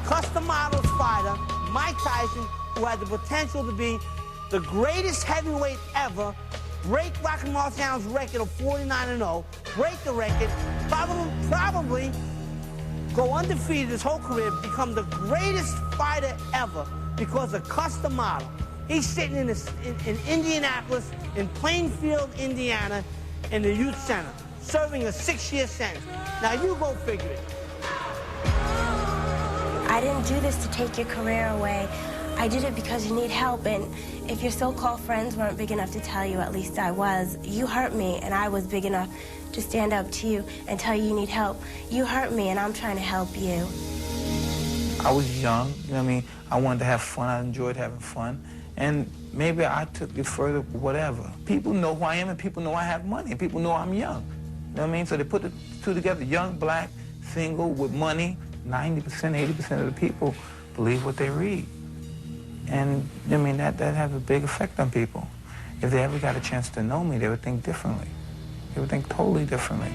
Cus D'Amato's fighter, Mike Tyson, who had the potential to be the greatest heavyweight ever, break Rocky Marciano's record of 49-0, break the record, probably go undefeated his whole career, become the greatest fighter ever because of Cus D'Amato. He's sitting in Indianapolis, in Plainfield, Indiana, in the youth center, serving a 6-year sentence. Now you go figure it. I didn't do this to take your career away. I did it because you need help, and if your so-called friends weren't big enough to tell you, at least I was. You hurt me, and I was big enough to stand up to you and tell you you need help. You hurt me, and I'm trying to help you. I was young, you know what I mean? I wanted to have fun. I enjoyed having fun. And maybe I took it further, whatever. People know who I am, and people know I have money, and people know I'm young. You know what I mean? So they put the two together, young, black, single, with money. 90%, 80% of the people believe what they read. And, I mean, that has a big effect on people. If they ever got a chance to know me, they would think differently. They would think totally differently.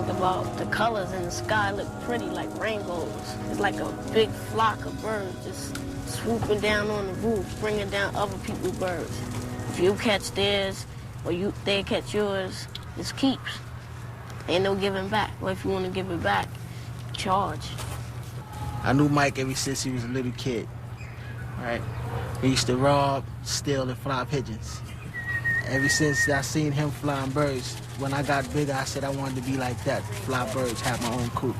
About the colors in the sky look pretty like rainbows. It's like a big flock of birds just swooping down on the roof, bringing down other people's birds. If you catch theirs or they catch yours, it's keeps. Ain't no giving back. Or if you want to give it back, charge. I knew Mike ever since he was a little kid, right? He used to rob, steal, and fly pigeons. Ever since I seen him flying birds, when I got bigger, I said I wanted to be like that, fly birds, have my own coop.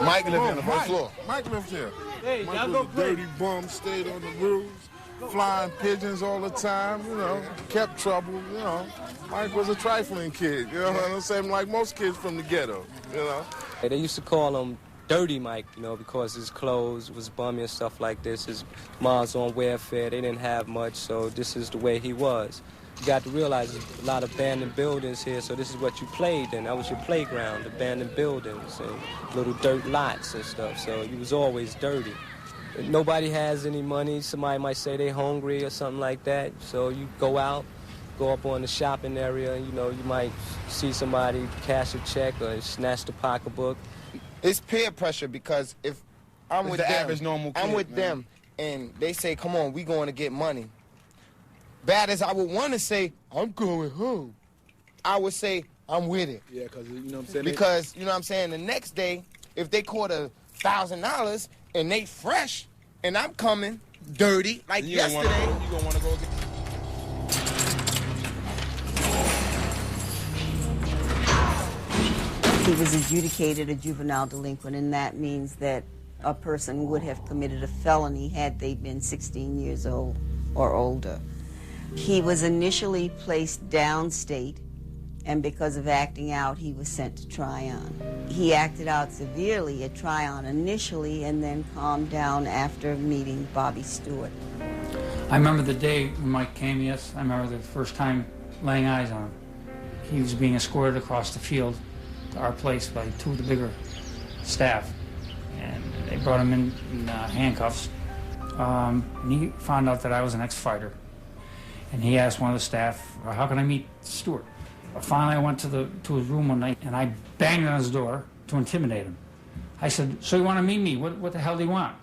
Mike lived on the first floor. Mike lived here. Hey, Mike was a dirty bum, stayed on the roofs, flying pigeons all the time, you know, kept trouble, you know. Mike was a trifling kid, you know what I'm saying, like most kids from the ghetto, you know. They used to call him Dirty Mike, you know, because his clothes was bummy and stuff like this. His mom's on welfare, they didn't have much, so this is the way he was. You got to realize there's a lot of abandoned buildings here, so this is what you played in. That was your playground, abandoned buildings and little dirt lots and stuff, so you was always dirty. Nobody has any money. Somebody might say they hungry or something like that, so you go out, go up on the shopping area, you know, you might see somebody cash a check or snatch the pocketbook. It's peer pressure because if I'm with them, average normal kid, I'm with them, and they say, come on, we going to get money. Bad as I would want to say, I'm going home, I would say, I'm with it. Yeah, because, you know what I'm saying? Because, you know what I'm saying, the next day, if they caught $1,000 and they fresh, and I'm coming dirty, like yesterday. You gonna want to go get... He was adjudicated a juvenile delinquent, and that means that a person would have committed a felony had they been 16 years old or older. He was initially placed downstate, and because of acting out, he was sent to Tryon. He acted out severely at Tryon initially and then calmed down after meeting Bobby Stewart. I remember the day when Mike came, yes. I remember the first time laying eyes on him. He was being escorted across the field to our place by two of the bigger staff, and they brought him in handcuffs. And he found out that I was an ex-fighter, and he asked one of the staff, how can I meet Stewart? Finally, I went to his room one night, and I banged on his door to intimidate him. I said, so you want to meet me? What the hell do you want?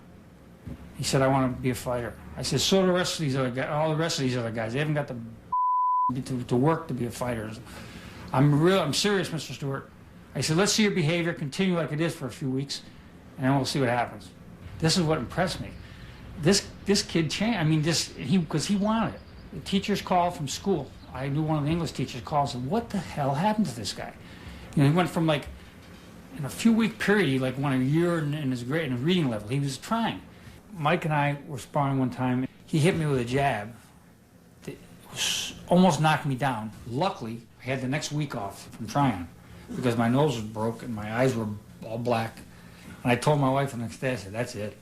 He said, I want to be a fighter. I said, so do the rest of these other guys, all the rest of these other guys. They haven't got to work to be a fighter. I'm serious, Mr. Stewart. I said, let's see your behavior continue like it is for a few weeks, and then we'll see what happens. This is what impressed me. This kid changed. I mean, because he wanted it. The teachers called from school. I knew one of the English teachers called and said, what the hell happened to this guy? You know, he went from like in a few-week period, he like won a year in his grade, in his reading level. He was trying. Mike and I were sparring one time. He hit me with a jab that almost knocked me down. Luckily, I had the next week off from trying because my nose was broke and my eyes were all black. And I told my wife the next day, I said, that's it.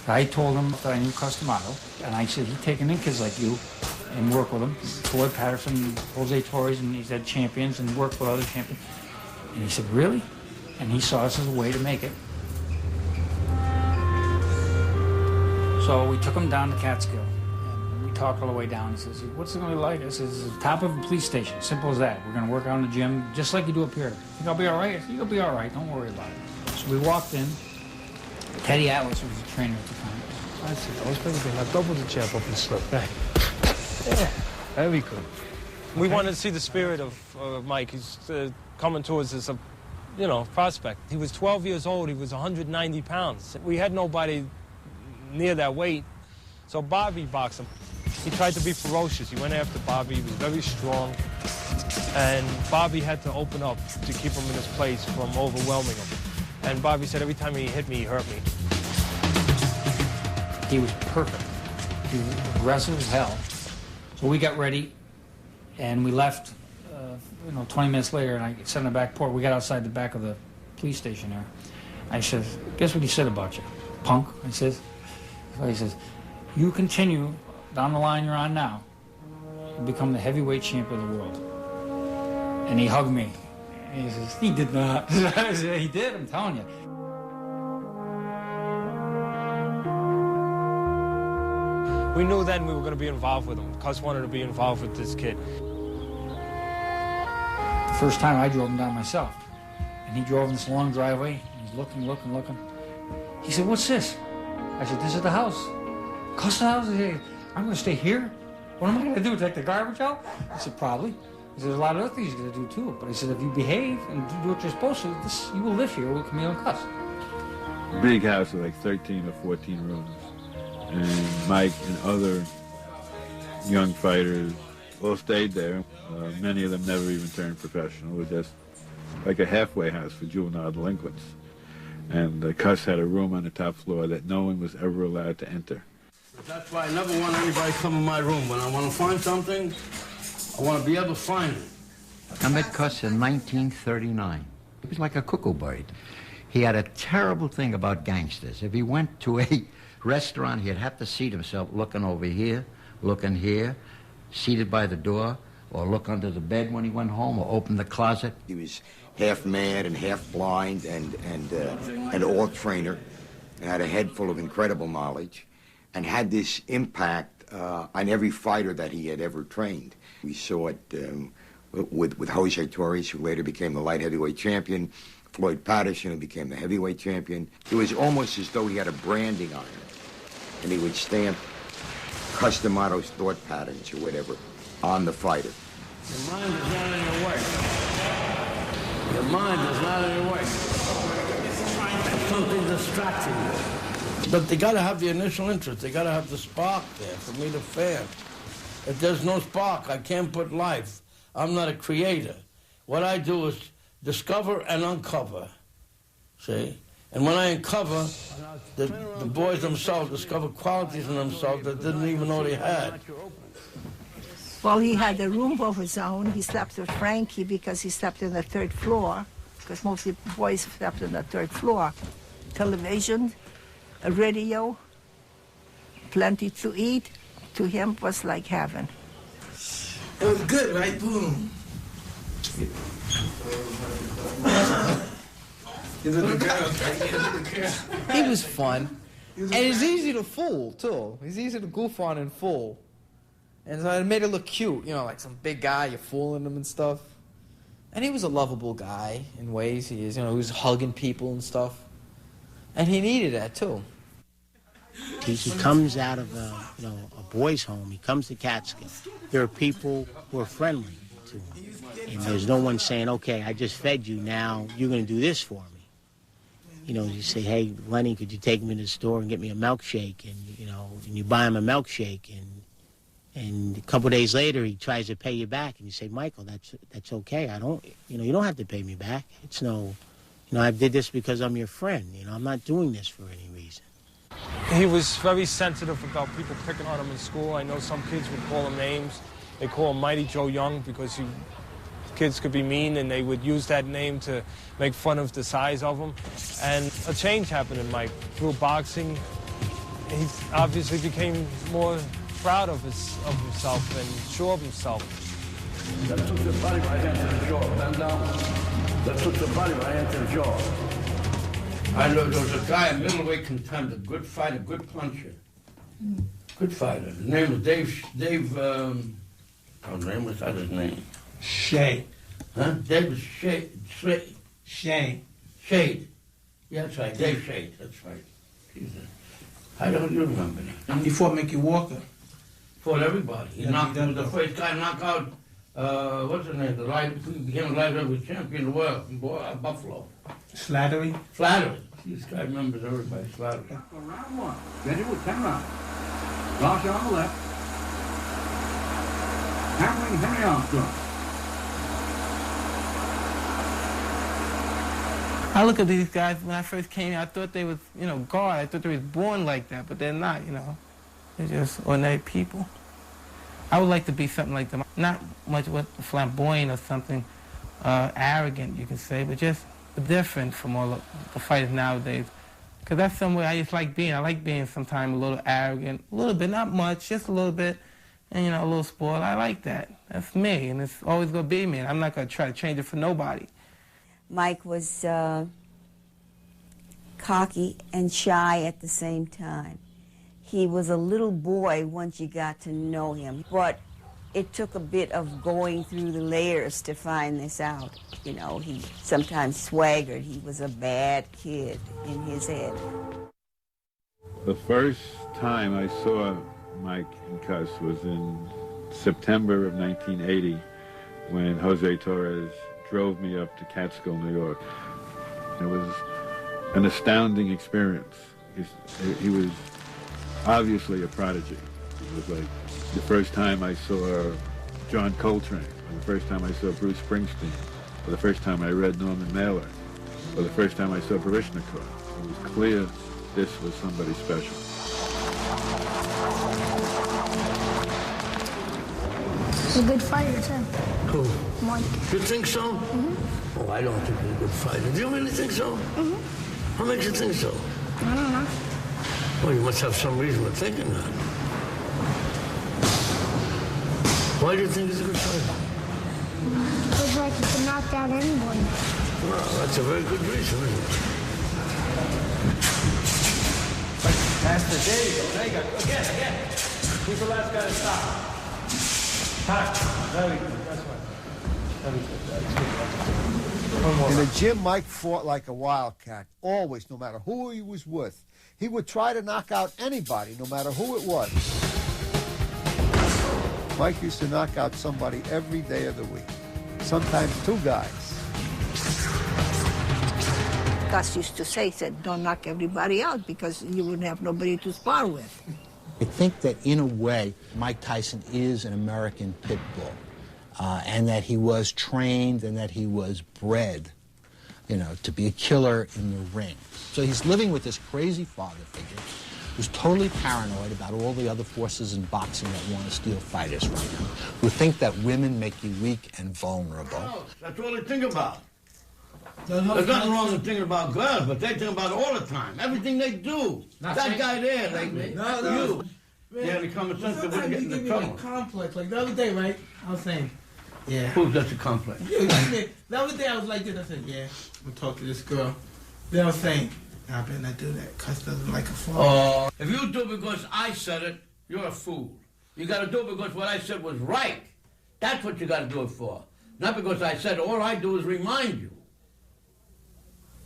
I told him that I knew Cus D'Amato, and I said, he's taking in kids like you and work with them. Floyd Patterson, Jose Torres, and he's had champions and worked with other champions. And he said, really? And he saw us as a way to make it. So we took him down to Catskill, and we talked all the way down. He says, what's it going to be like? I said, it's the top of a police station, simple as that. We're going to work out in the gym, just like you do up here. Think I'll be all right? I said, you'll be all right, don't worry about it. So we walked in. Teddy Atlas was the trainer at the time. I see. I was thinking I doubled the jab up and slipped back. Yeah, very good. We wanted to see the spirit of Mike. He's coming towards us, prospect. He was 12 years old. He was 190 pounds. We had nobody near that weight, so Bobby boxed him. He tried to be ferocious. He went after Bobby. He was very strong, and Bobby had to open up to keep him in his place from overwhelming him. And Bobby said every time he hit me, he hurt me. He was perfect. He was aggressive as hell. So we got ready, and we left, 20 minutes later, and I sat on the back porch. We got outside the back of the police station there. I said, guess what he said about you, punk? He says, you continue down the line you're on now, and become the heavyweight champion of the world. And he hugged me. And he says, he did not. I said, he did, I'm telling you. We knew then we were going to be involved with him. Cus wanted to be involved with this kid. The first time I drove him down myself. And he drove in this long driveway. He's looking. He said, what's this? I said, this is the house. Cus' house? He said, I'm going to stay here? What am I going to do, take the garbage out? I said, probably. He said, there's a lot of other things you're going to do too. But he said, if you behave and do what you're supposed to, you will live here with Camille and Cus. Big house with like 13 or 14 rooms. And Mike and other young fighters all stayed there. Many of them never even turned professional. It was just like a halfway house for juvenile delinquents. And Cus had a room on the top floor that no one was ever allowed to enter. That's why I never want anybody to come in my room. When I want to find something, I want to be able to find it. I met Cus in 1939. He was like a cuckoo bird. He had a terrible thing about gangsters. If he went to a restaurant, he'd have to seat himself looking over here, looking here, seated by the door, or look under the bed when he went home, or open the closet. He was half mad and half blind and an all trainer, and had a head full of incredible knowledge, and had this impact on every fighter that he had ever trained. We saw it with Jose Torres, who later became the light heavyweight champion, Floyd Patterson, who became the heavyweight champion. It was almost as though he had a branding iron, and he would stamp Cus D'Amato's thought patterns or whatever on the fighter. Your mind is not in your way. Your mind is not in your way. Something distracting you. But they got to have the initial interest. They got to have the spark there for me to fan. If there's no spark, I can't put life. I'm not a creator. What I do is discover and uncover, see? And when I uncover, the boys themselves discover qualities in themselves that didn't even know they had. Well, he had a room of his own. He slept with Frankie because he slept on the third floor, because most of the boys slept on the third floor. Television, a radio, plenty to eat. To him was like heaven. It was good, right? Boom. He was fun. And he's easy to fool, too. He's easy to goof on and fool. And so it made it look cute, like some big guy, you're fooling him and stuff. And he was a lovable guy in ways. He is, he was hugging people and stuff. And he needed that, too. He comes out of a boys' home. He comes to Catskill. There are people who are friendly to him. And there's no one saying, okay, I just fed you, now you're going to do this for me. You say, hey, Lenny, could you take me to the store and get me a milkshake? And you buy him a milkshake. And a couple of days later, he tries to pay you back. And you say, Michael, that's okay. You don't have to pay me back. It's no You know, I did this because I'm your friend. You know, I'm not doing this for any reason. He was very sensitive about people picking on him in school. I know some kids would call him names. They call him Mighty Joe Young because kids could be mean, and they would use that name to make fun of the size of him. And a change happened in Mike. Through boxing, he obviously became more proud of himself and sure of himself. That took the body right into the jaw. Bend down. That took the body right into the jaw. I know there was a guy, a middleweight contender, good fighter, good puncher. Good fighter. His name was Dave, what's that his name? Shay. Huh? David Shade. Shay. Shade. Yeah, that's right. Dave Shade. That's right. How do you remember that? And he fought Mickey Walker. Fought everybody. He knocked him, the first guy knocked out, what's his name? He became a light heavyweight champion of the world, Buffalo. Slattery? Flattery. This guy remembers everybody. Flattery. Round one. Ready with 10 rounds. Large on the left. Hammering Henry Armstrong. I look at these guys, when I first came here, I thought they was, God. I thought they was born like that, but they're not, They're just ordinary people. I would like to be something like them. Not much flamboyant or something arrogant, you can say, but just different from all the fighters nowadays. Because that's somewhere I just like being. I like being sometimes a little arrogant, a little bit, not much, just a little bit, and, a little spoiled. I like that. That's me, and it's always going to be me, and I'm not going to try to change it for nobody. Mike was cocky and shy at the same time. He was a little boy once you got to know him, but it took a bit of going through the layers to find this out. He sometimes swaggered. He was a bad kid in his head. The first time I saw Mike and Cus was in September of 1980 when Jose Torres drove me up to Catskill, New York. It was an astounding experience. He was obviously a prodigy. It was like the first time I saw John Coltrane, or the first time I saw Bruce Springsteen, or the first time I read Norman Mailer, or the first time I saw Baryshnikov. It was clear this was somebody special. He's a good fighter, too. Who? Mike. You think so? Mm-hmm. Oh, I don't think he's a good fighter. Do you really think so? Mm-hmm. What makes you think so? I don't know. Well, you must have some reason for thinking that. Why do you think he's a good fighter? Looks like he can knock down anybody. Well, that's a very good reason, isn't it? Master, there you go. There you go. Again. Who's the last guy to stop? Time. Very good. That's right. Very good. One more. In the gym, Mike fought like a wildcat, always, no matter who he was with. He would try to knock out anybody, no matter who it was. Mike used to knock out somebody every day of the week, sometimes two guys. Cus used to say, don't knock everybody out because you wouldn't have nobody to spar with. I think that in a way, Mike Tyson is an American pit bull, and that he was trained and that he was bred, to be a killer in the ring. So he's living with this crazy father figure who's totally paranoid about all the other forces in boxing that want to steal fighters from him, who think that women make you weak and vulnerable. That's all they think about. There's nothing wrong with thinking about girls, but they think about it all the time. Everything they do. That guy there, you. Yeah, the common sense that wouldn't get into trouble. Complex. Like the other day, right? I was saying, yeah. Who's got the complex? The other day I was like this. I said, yeah, I'm going to talk to this girl. Then I was saying, I better not do that. Cus doesn't like a fool. Oh, if you do it because I said it, you're a fool. You got to do it because what I said was right. That's what you got to do it for. Not because I said it. All I do is remind you.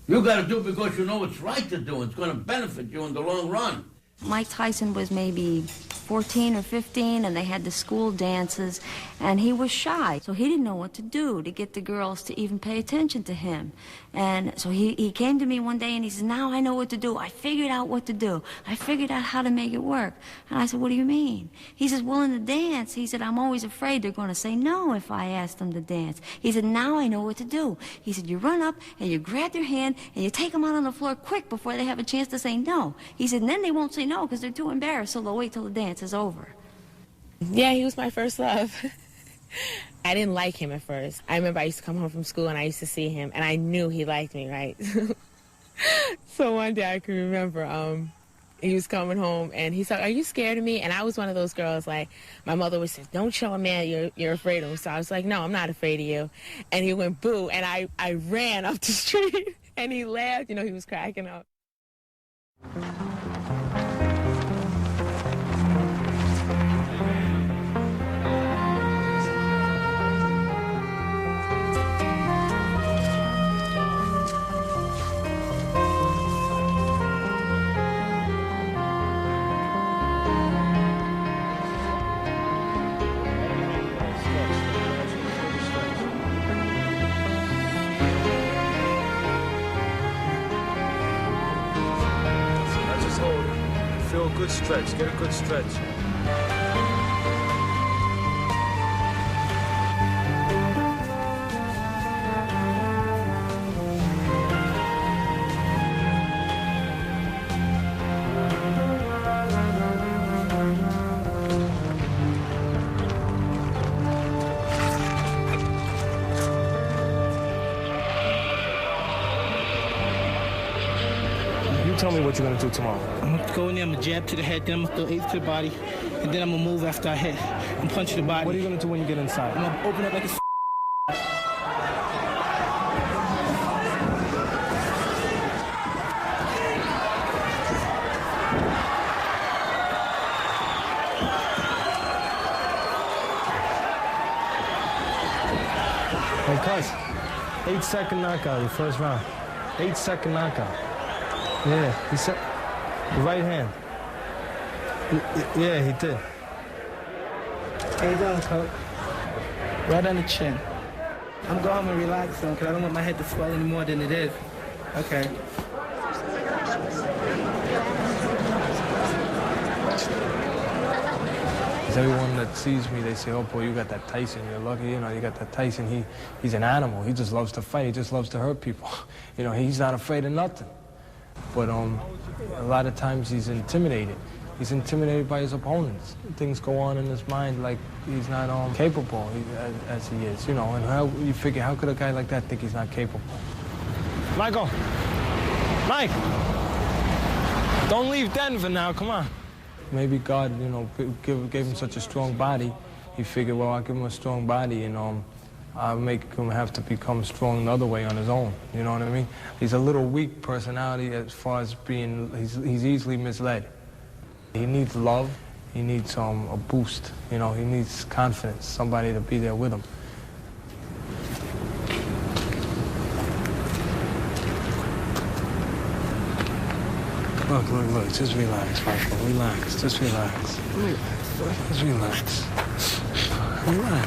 You got to do it because you know it's right to do. It's going to benefit you in the long run. Mike Tyson was maybe 14 or 15, and they had the school dances, and he was shy, so he didn't know what to do to get the girls to even pay attention to him. And so he came to me one day and he said, now I know what to do. I figured out what to do. I figured out how to make it work. And I said, what do you mean? He says, well, in the dance, he said, I'm always afraid they're going to say no if I ask them to dance. He said, now I know what to do. He said, you run up and you grab their hand and you take them out on the floor quick before they have a chance to say no. He said, and then they won't say no because they're too embarrassed, so they'll wait till the dance is over. Yeah, he was my first love. I didn't like him at first. I remember I used to come home from school and I used to see him, and I knew he liked me, right? So one day I can remember he was coming home and he said, are you scared of me? And I was one of those girls, like, my mother would say, don't show a man you're afraid of him. So I was like, no, I'm not afraid of you. And he went, boo, and I ran up the street and he laughed. You know, he was cracking up. Feel a good stretch. Get a good stretch. Tell me what you're gonna do tomorrow. I'm gonna go in there, I'm gonna jab to the head, then I'm gonna throw 8 to the body, and then I'm gonna move after I hit. I'm punching the body. What are you gonna do when you get inside? I'm gonna open up like a Hey, Cus, 8-second knockout, your first round. 8-second knockout. Yeah, he said, the right hand. Yeah, he did. How you doing, Coach? Right on the chin. I'm going to relax, son, because I don't want my head to swell any more than it is. Okay. Everyone that sees me, they say, oh, boy, you got that Tyson. You're lucky, you know, you got that Tyson. He's an animal. He just loves to fight. He just loves to hurt people. You know, he's not afraid of nothing. But a lot of times he's intimidated. He's intimidated by his opponents. Things go on in his mind like he's not capable as he is, you know. And you figure, how could a guy like that think he's not capable? Michael! Mike! Don't leave Denver now, come on. Maybe God, you know, gave him such a strong body. He figured, well, I'll give him a strong body and I'll make him have to become strong another way on his own. You know what I mean? He's a little weak personality as far as being, he's easily misled. He needs love. He needs a boost. You know, he needs confidence, somebody to be there with him. Look, just relax, Michael, relax, just relax. Just relax. Relax.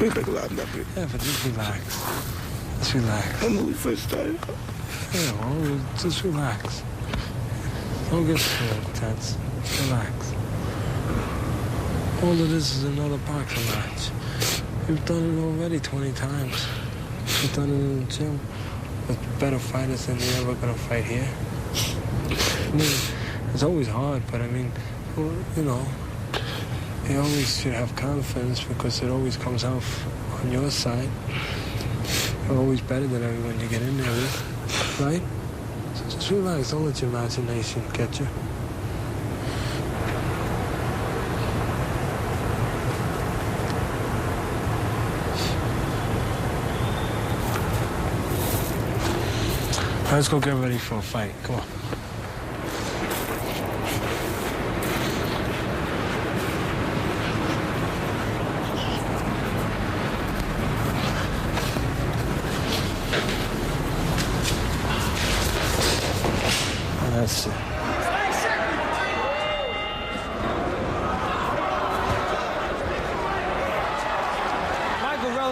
Yeah, but just relax. Just relax. I'm only first time. Yeah, well, just relax. Don't get so intense. Relax. All of this is another boxing match. You've done it already 20 times. You've done it in the gym with better fighters than you're ever gonna fight here. I mean, it's always hard, but I mean, well, you know, you always should have confidence because it always comes out on your side. You're always better than everyone you get in there with, right? So just relax, don't let your imagination get you. Let's go get ready for a fight, come on. That's it.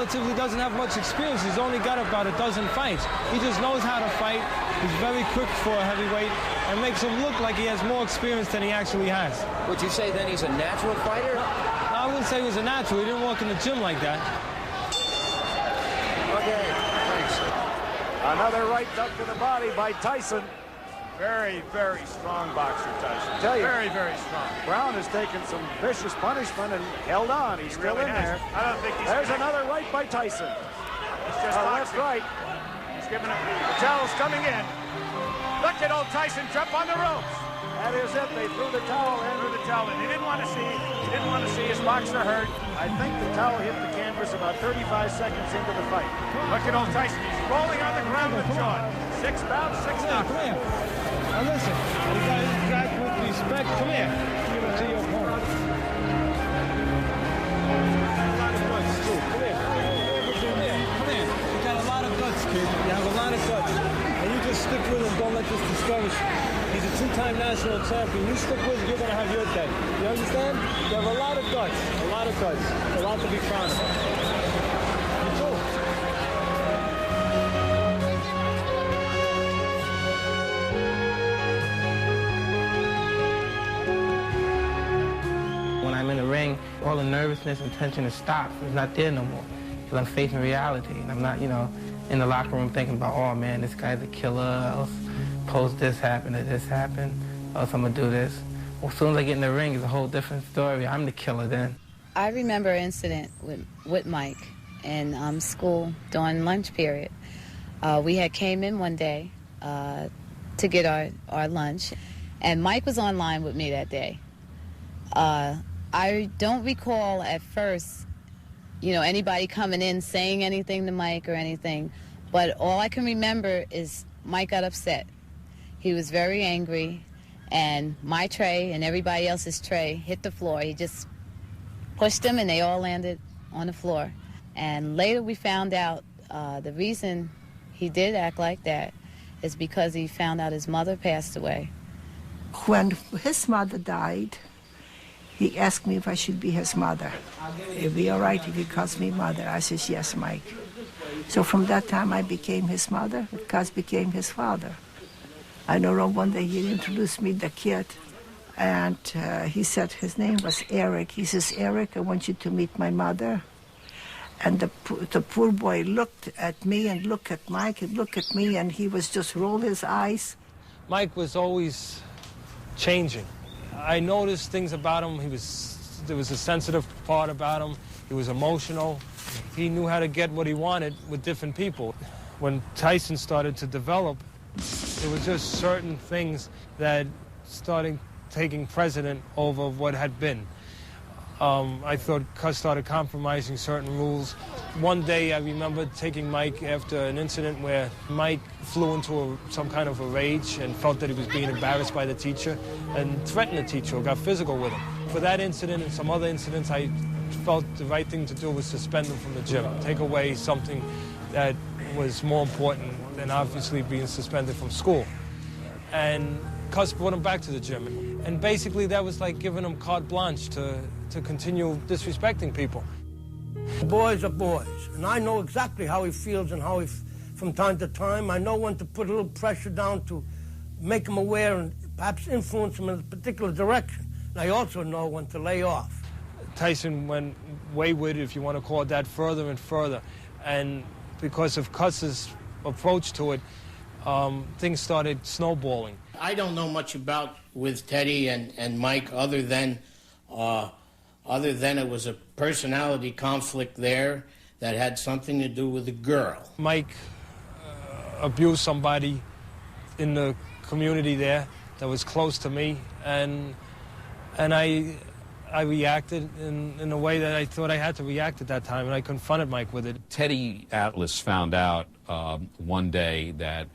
relatively doesn't have much experience. He's only got about a dozen fights. He just knows how to fight. He's very quick for a heavyweight and makes him look like he has more experience than he actually has. Would you say then he's a natural fighter? I wouldn't say he was a natural. He didn't walk in the gym like that. Okay, thanks. Another right duck to the body by Tyson. Very, very strong boxer, Tyson. Tell you. Very, very strong. Brown has taken some vicious punishment and held on. He's still really in has. there. I don't think he's... There's another right by Tyson. He's just left boxing. right. He's giving him... Patel's coming in. Look at old Tyson jump on the ropes. That is it. They threw the towel in. Threw the towel in. He didn't want to see his boxer hurt. I think the towel hit the canvas about 35 seconds into the fight. Look at old Tyson. He's rolling on the ground with John. 6 bounds, 6 knockouts. Come here. Now listen, you got with respect. Come here. Give it to your opponent. A lot of guts, too. Come here. Come here. You got a lot of guts, kid. You have a lot of guts. And you just stick with him. Don't let this discourage you. He's a 2-time national champion. You stick with him, you're going to have your day. You understand? You have a lot of guts. A lot of guts. A lot to be proud of. You too. When I'm in the ring, all the nervousness and tension is stopped. It's not there no more. Because I'm facing reality. And I'm not, in the locker room thinking about, oh man, this guy's a killer. Else suppose this happened or this happened. Else I'm going to do this. Well, as soon as I get in the ring, it's a whole different story. I'm the killer then. I remember an incident with Mike in school during lunch period. We had came in one day to get our lunch, and Mike was online with me that day. I don't recall at first, anybody coming in saying anything to Mike or anything, but all I can remember is Mike got upset. He was very angry, and my tray and everybody else's tray hit the floor. He just pushed them, and they all landed on the floor. And later we found out the reason he did act like that is because he found out his mother passed away. When his mother died, he asked me if I should be his mother. It'd be all right if he calls me mother. I says, yes, Mike. So from that time, I became his mother. Cus became his father. I know one day he introduced me the kid, and he said his name was Eric. He says, Eric, I want you to meet my mother. And the poor boy looked at me and looked at Mike and looked at me, and he was just rolled his eyes. Mike was always changing. I noticed things about him. There was a sensitive part about him. He was emotional. He knew how to get what he wanted with different people. When Tyson started to develop, there was just certain things that started taking precedent over what had been. I thought Cus started compromising certain rules. One day I remember taking Mike after an incident where Mike flew into some kind of a rage and felt that he was being embarrassed by the teacher and threatened the teacher or got physical with him. For that incident and some other incidents, I felt the right thing to do was suspend him from the gym, take away something that was more important than obviously being suspended from school. And Cus brought him back to the gym. And basically that was like giving him carte blanche to continue disrespecting people. Boys are boys, and I know exactly how he feels and how from time to time, I know when to put a little pressure down to make him aware and perhaps influence him in a particular direction. And I also know when to lay off. Tyson went wayward, if you want to call it that, further and further. And because of Cus's approach to it, things started snowballing. I don't know much about with Teddy and Mike other than it was a personality conflict there that had something to do with a girl. Mike abused somebody in the community there that was close to me, and I reacted in a way that I thought I had to react at that time, and I confronted Mike with it. Teddy Atlas found out one day that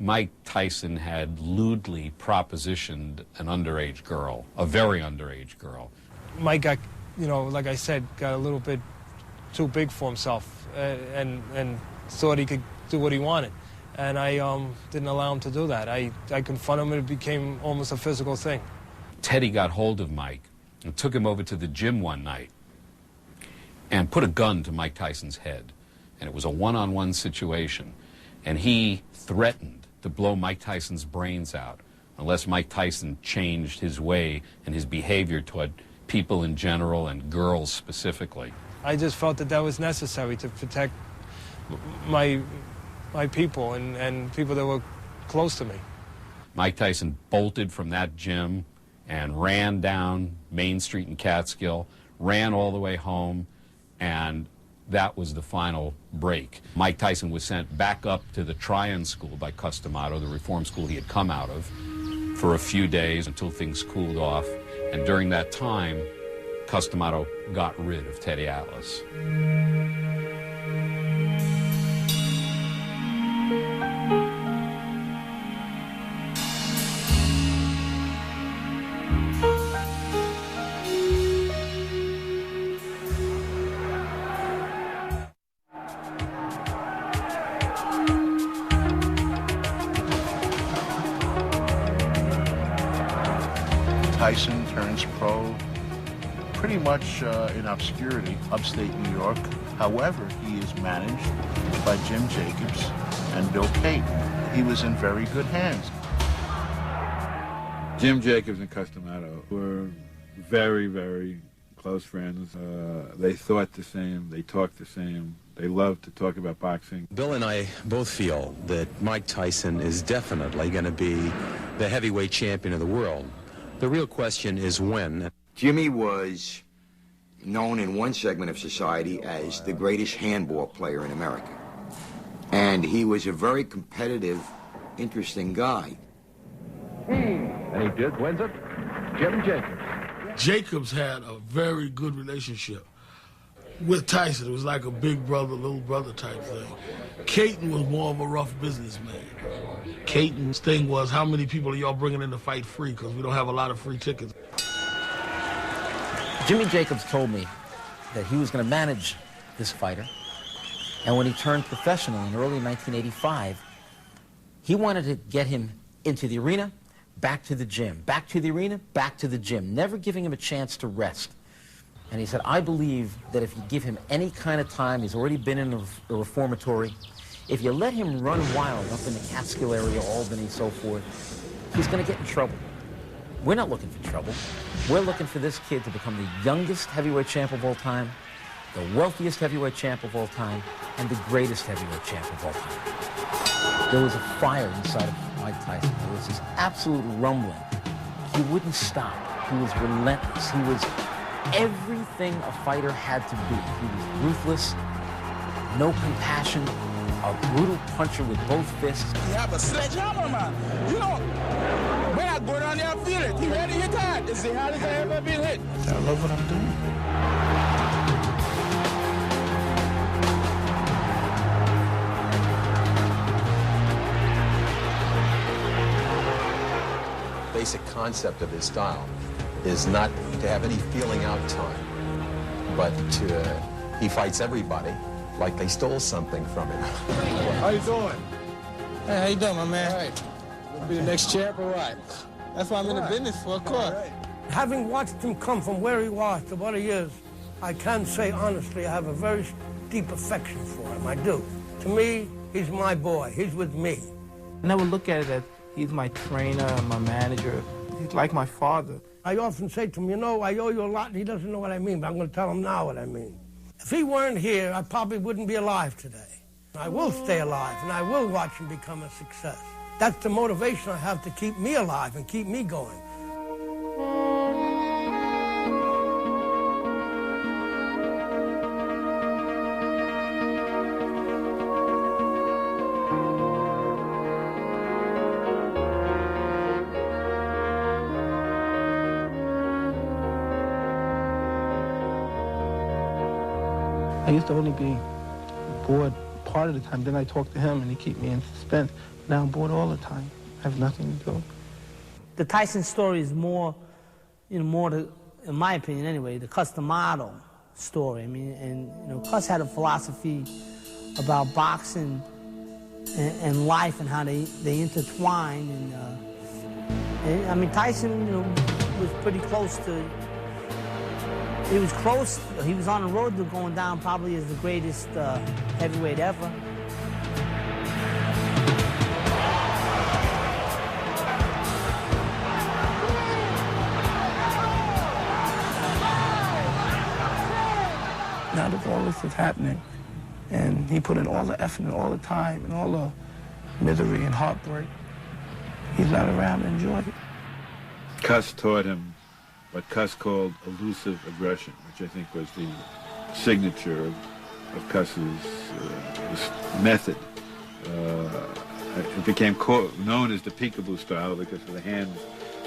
Mike Tyson had lewdly propositioned an underage girl, a very underage girl. Mike got, like I said, got a little bit too big for himself and thought he could do what he wanted. And I didn't allow him to do that. I confronted him, and it became almost a physical thing. Teddy got hold of Mike and took him over to the gym one night and put a gun to Mike Tyson's head. and it was a one-on-one situation, and he threatened to blow Mike Tyson's brains out unless Mike Tyson changed his way and his behavior toward people in general and girls specifically. I just felt that that was necessary to protect my people and people that were close to me. Mike Tyson bolted from that gym and ran down Main Street in Catskill, ran all the way home, and that was the final break. Mike Tyson was sent back up to the Tryon School by Cus D'Amato, the reform school he had come out of, for a few days until things cooled off. And during that time, Cus D'Amato got rid of Teddy Atlas. Tyson turns pro pretty much in obscurity, upstate New York. However, he is managed by Jim Jacobs and Bill Payton. He was in very good hands. Jim Jacobs and Cus D'Amato were very, very close friends. They thought the same, they talked the same, they loved to talk about boxing. Bill and I both feel that Mike Tyson is definitely going to be the heavyweight champion of the world. The real question is when. Jimmy was known in one segment of society as the greatest handball player in America. And he was a very competitive, interesting guy. And he did wins it. Jim Jacobs. Jacobs had a very good relationship with Tyson. It was like a big brother, little brother type thing. Caton was more of a rough businessman. Caton's thing was, how many people are y'all bringing in to fight free? Because we don't have a lot of free tickets. Jimmy Jacobs told me that he was going to manage this fighter. And when he turned professional in early 1985, he wanted to get him into the arena, back to the gym, back to the arena, back to the gym, never giving him a chance to rest. And he said, I believe that if you give him any kind of time, he's already been in a reformatory, if you let him run wild up in the Catskill area, Albany, so forth, he's going to get in trouble. We're not looking for trouble. We're looking for this kid to become the youngest heavyweight champ of all time, the wealthiest heavyweight champ of all time, and the greatest heavyweight champ of all time. There was a fire inside of Mike Tyson. There was this absolute rumbling. He wouldn't stop. He was relentless. He was everything a fighter had to be. He was ruthless, no compassion, a brutal puncher with both fists. You have a sledgehammer, man. You know, when I go down there and feel it, you ready to hit hard. It's the hardest I ever been hit. I love what I'm doing. Basic concept of his style is not to have any feeling out time, but he fights everybody like they stole something from him. How you doing? Hey, how you doing, my man? All right. You'll be the next champ or what? That's what I'm in the business for, of course. Right. Having watched him come from where he was to what he is, I can say honestly I have a very deep affection for him. I do. To me, he's my boy. He's with me. I never look at it as he's my trainer, my manager. He's like my father. I often say to him, you know, I owe you a lot, and he doesn't know what I mean, but I'm going to tell him now what I mean. If he weren't here, I probably wouldn't be alive today. I will stay alive, and I will watch him become a success. That's the motivation I have to keep me alive and keep me going. I used to only be bored part of the time. Then I talk to him and he keep me in suspense. Now I'm bored all the time. I have nothing to do. The Tyson story is more, in my opinion anyway, the Cus D'Amato story. I mean, and Cus had a philosophy about boxing and life and how they intertwine. And I mean, Tyson, was pretty close to He was close. He was on the road to going down probably as the greatest heavyweight ever. Now that all this is happening, and he put in all the effort and all the time and all the misery and heartbreak, he's not around to enjoy it. Cus taught him what Cus called elusive aggression, which I think was the signature of Cus's method. It became known as the peekaboo style because of the hands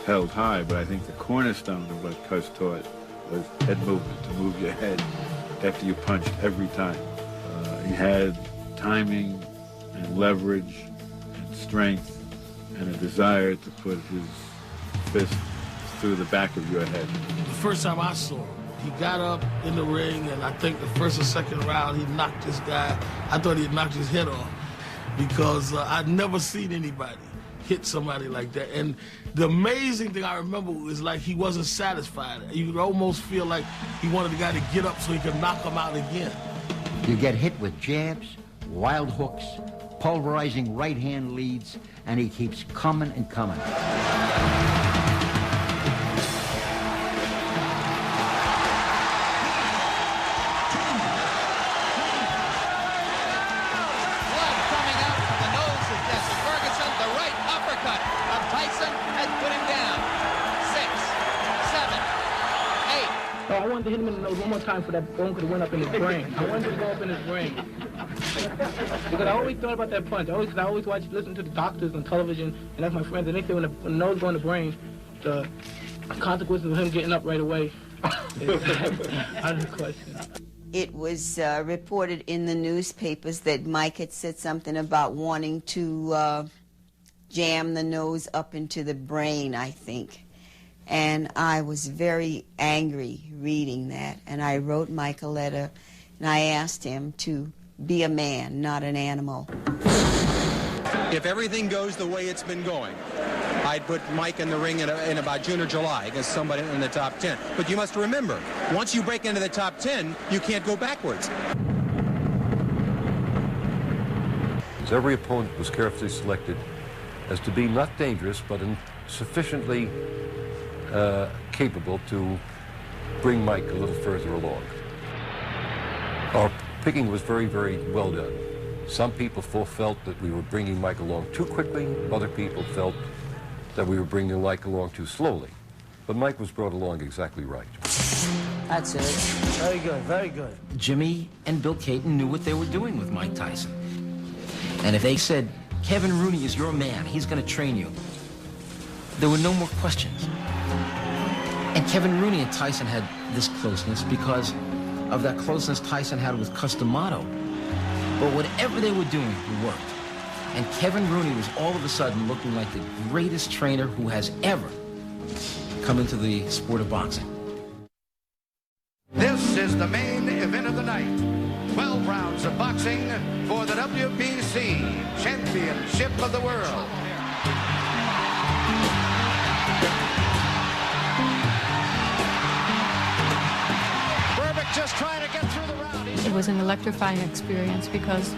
held high, but I think the cornerstone of what Cus taught was head movement, to move your head after you punched every time. He had timing and leverage and strength and a desire to put his fist through the back of your head. The first time I saw him, he got up in the ring, and I think the first or second round, he knocked this guy. I thought he had knocked his head off because I'd never seen anybody hit somebody like that. And the amazing thing I remember was like he wasn't satisfied. You could almost feel like he wanted the guy to get up so he could knock him out again. You get hit with jabs, wild hooks, pulverizing right-hand leads, and he keeps coming and coming. I wanted to hit him in the nose one more time for that bone could have went up in his brain. I wanted to go up in his brain. Because I always thought about that punch. I always listen to the doctors on television and ask my friends, and they say when the nose goes in the brain, the consequences of him getting up right away is out of the question. It was reported in the newspapers that Mike had said something about wanting to jam the nose up into the brain, I think. And I was very angry reading that, and I wrote Mike a letter, and I asked him to be a man, not an animal. If everything goes the way it's been going, I'd put Mike in the ring in about June or July against somebody in the top 10. But you must remember, once you break into the top 10, you can't go backwards. Every opponent was carefully selected as to be not dangerous, but sufficiently capable to bring Mike a little further along. Our picking was very, very well done. Some people felt that we were bringing Mike along too quickly. Other people felt that we were bringing Mike along too slowly. But Mike was brought along exactly right. That's it. Very good, very good. Jimmy and Bill Caton knew what they were doing with Mike Tyson. And if they said, Kevin Rooney is your man, he's going to train you, there were no more questions. And Kevin Rooney and Tyson had this closeness because of that closeness Tyson had with Cus D'Amato. But whatever they were doing, it worked. And Kevin Rooney was all of a sudden looking like the greatest trainer who has ever come into the sport of boxing. This is the main event of the night. 12 rounds of boxing for the WBC Championship of the World. Just trying to get through the round. It was an electrifying experience because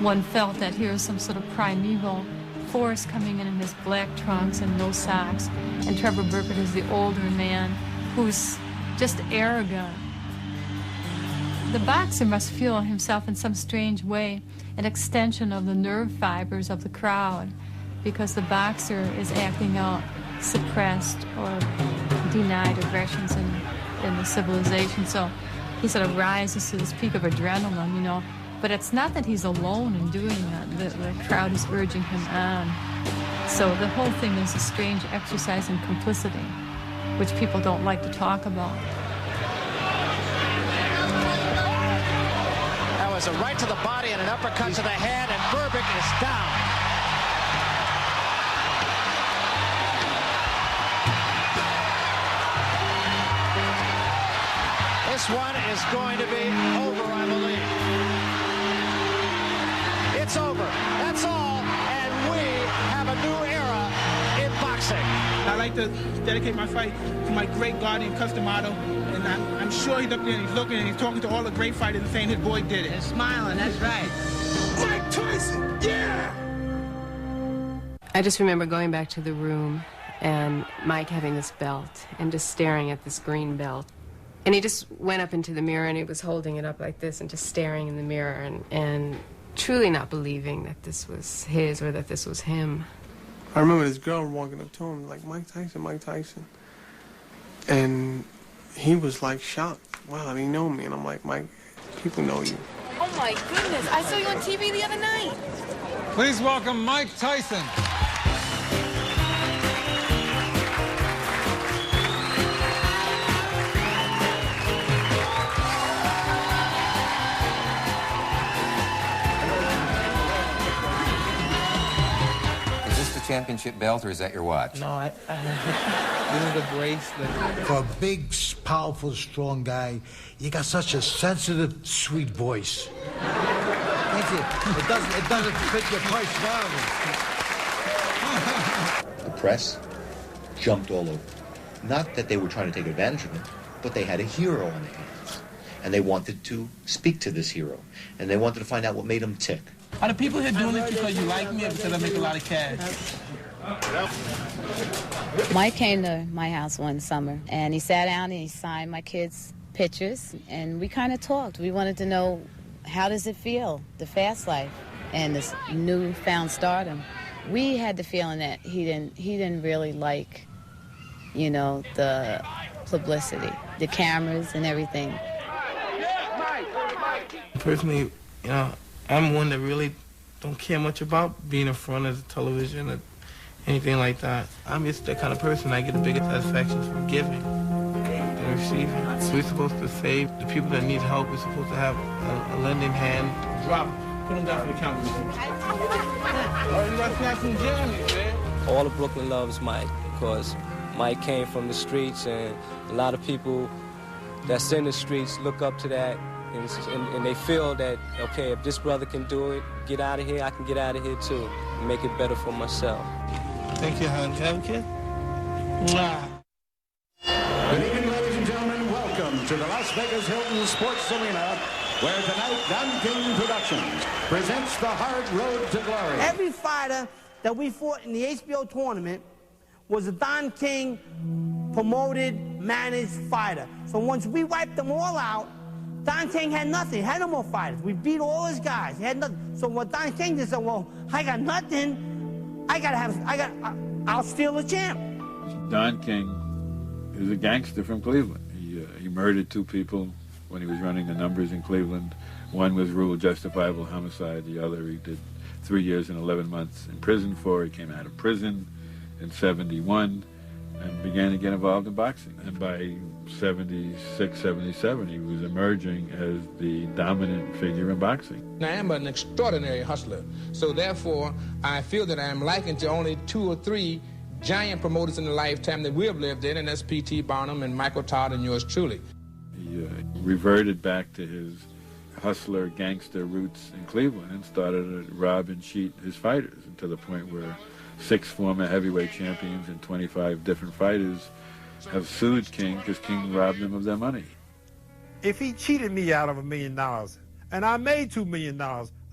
one felt that here's some sort of primeval force coming in his black trunks and no socks. And Trevor Burkett is the older man who's just arrogant. The boxer must feel himself in some strange way an extension of the nerve fibers of the crowd because the boxer is acting out suppressed or denied aggressions in the civilization. So he sort of rises to this peak of adrenaline, you know. But it's not that he's alone in doing that. The crowd is urging him on. So the whole thing is a strange exercise in complicity, which people don't like to talk about. That was a right to the body and an uppercut to the head, and Burbick is down. This one is going to be over, I believe. It's over. That's all. And we have a new era in boxing. Now like to dedicate my fight to my great guardian, Cus D'Amato. And I'm sure he's up there and he's looking and he's talking to all the great fighters and saying his boy did it. And smiling, that's right. Mike Tyson, yeah! I just remember going back to the room and Mike having this belt and just staring at this green belt. And he just went up into the mirror and he was holding it up like this and just staring in the mirror and truly not believing that this was his or that this was him. I remember this girl walking up to him like, Mike Tyson, Mike Tyson. And he was like shocked. Wow, he know me. And I'm like, Mike, people know you. Oh my goodness, I saw you on TV the other night. Please welcome Mike Tyson. Championship belt, or is that your watch? No, this is the bracelet. For a big, powerful, strong guy, you got such a sensitive, sweet voice. Thank you. It doesn't fit your personality. The press jumped all over. Not that they were trying to take advantage of him, but they had a hero on their hands. And they wanted to speak to this hero. And they wanted to find out what made him tick. Are the people here doing it because you like me or because I make a lot of cash? Mike came to my house one summer, and he sat down and he signed my kids' pictures, and we kind of talked. We wanted to know, how does it feel, the fast life and this newfound stardom? We had the feeling that he didn't really like, you know, the publicity, the cameras and everything. Personally, you know, I'm one that really don't care much about being in front of the television or anything like that. I'm just that kind of person. I get the biggest satisfaction from giving and receiving. We're supposed to save the people that need help. We're supposed to have a lending hand. Drop, put them down for the counter. Oh, you got to snap some jammies, man. All of Brooklyn loves Mike because Mike came from the streets, and a lot of people that's in the streets look up to that. And they feel that, okay, if this brother can do it, get out of here, I can get out of here too, and make it better for myself. Thank you, hon. Can I have a kid? Mwah. Good evening, ladies and gentlemen. Welcome to the Las Vegas Hilton Sports Arena, where tonight Don King Productions presents the Hard Road to Glory. Every fighter that we fought in the HBO tournament was a Don King promoted, managed fighter. So once we wiped them all out, Don King had nothing. He had no more fighters. We beat all his guys. He had nothing. So what Don King did, said, well, I got nothing. I'll steal the champ. Don King is a gangster from Cleveland. He murdered 2 people when he was running the numbers in Cleveland. One was ruled justifiable homicide. The other he did 3 years and 11 months in prison for. He came out of prison in '71 and began to get involved in boxing. And by '76, '77, he was emerging as the dominant figure in boxing. I am an extraordinary hustler, so therefore I feel that I am likened to only 2 or 3 giant promoters in the lifetime that we have lived in, and that's P.T. Barnum and Michael Todd and yours truly. He reverted back to his hustler, gangster roots in Cleveland and started to rob and cheat his fighters, and to the point where 6 former heavyweight champions and 25 different fighters have sued King because King robbed them of their money. If he cheated me out of $1 million and I made $2 million,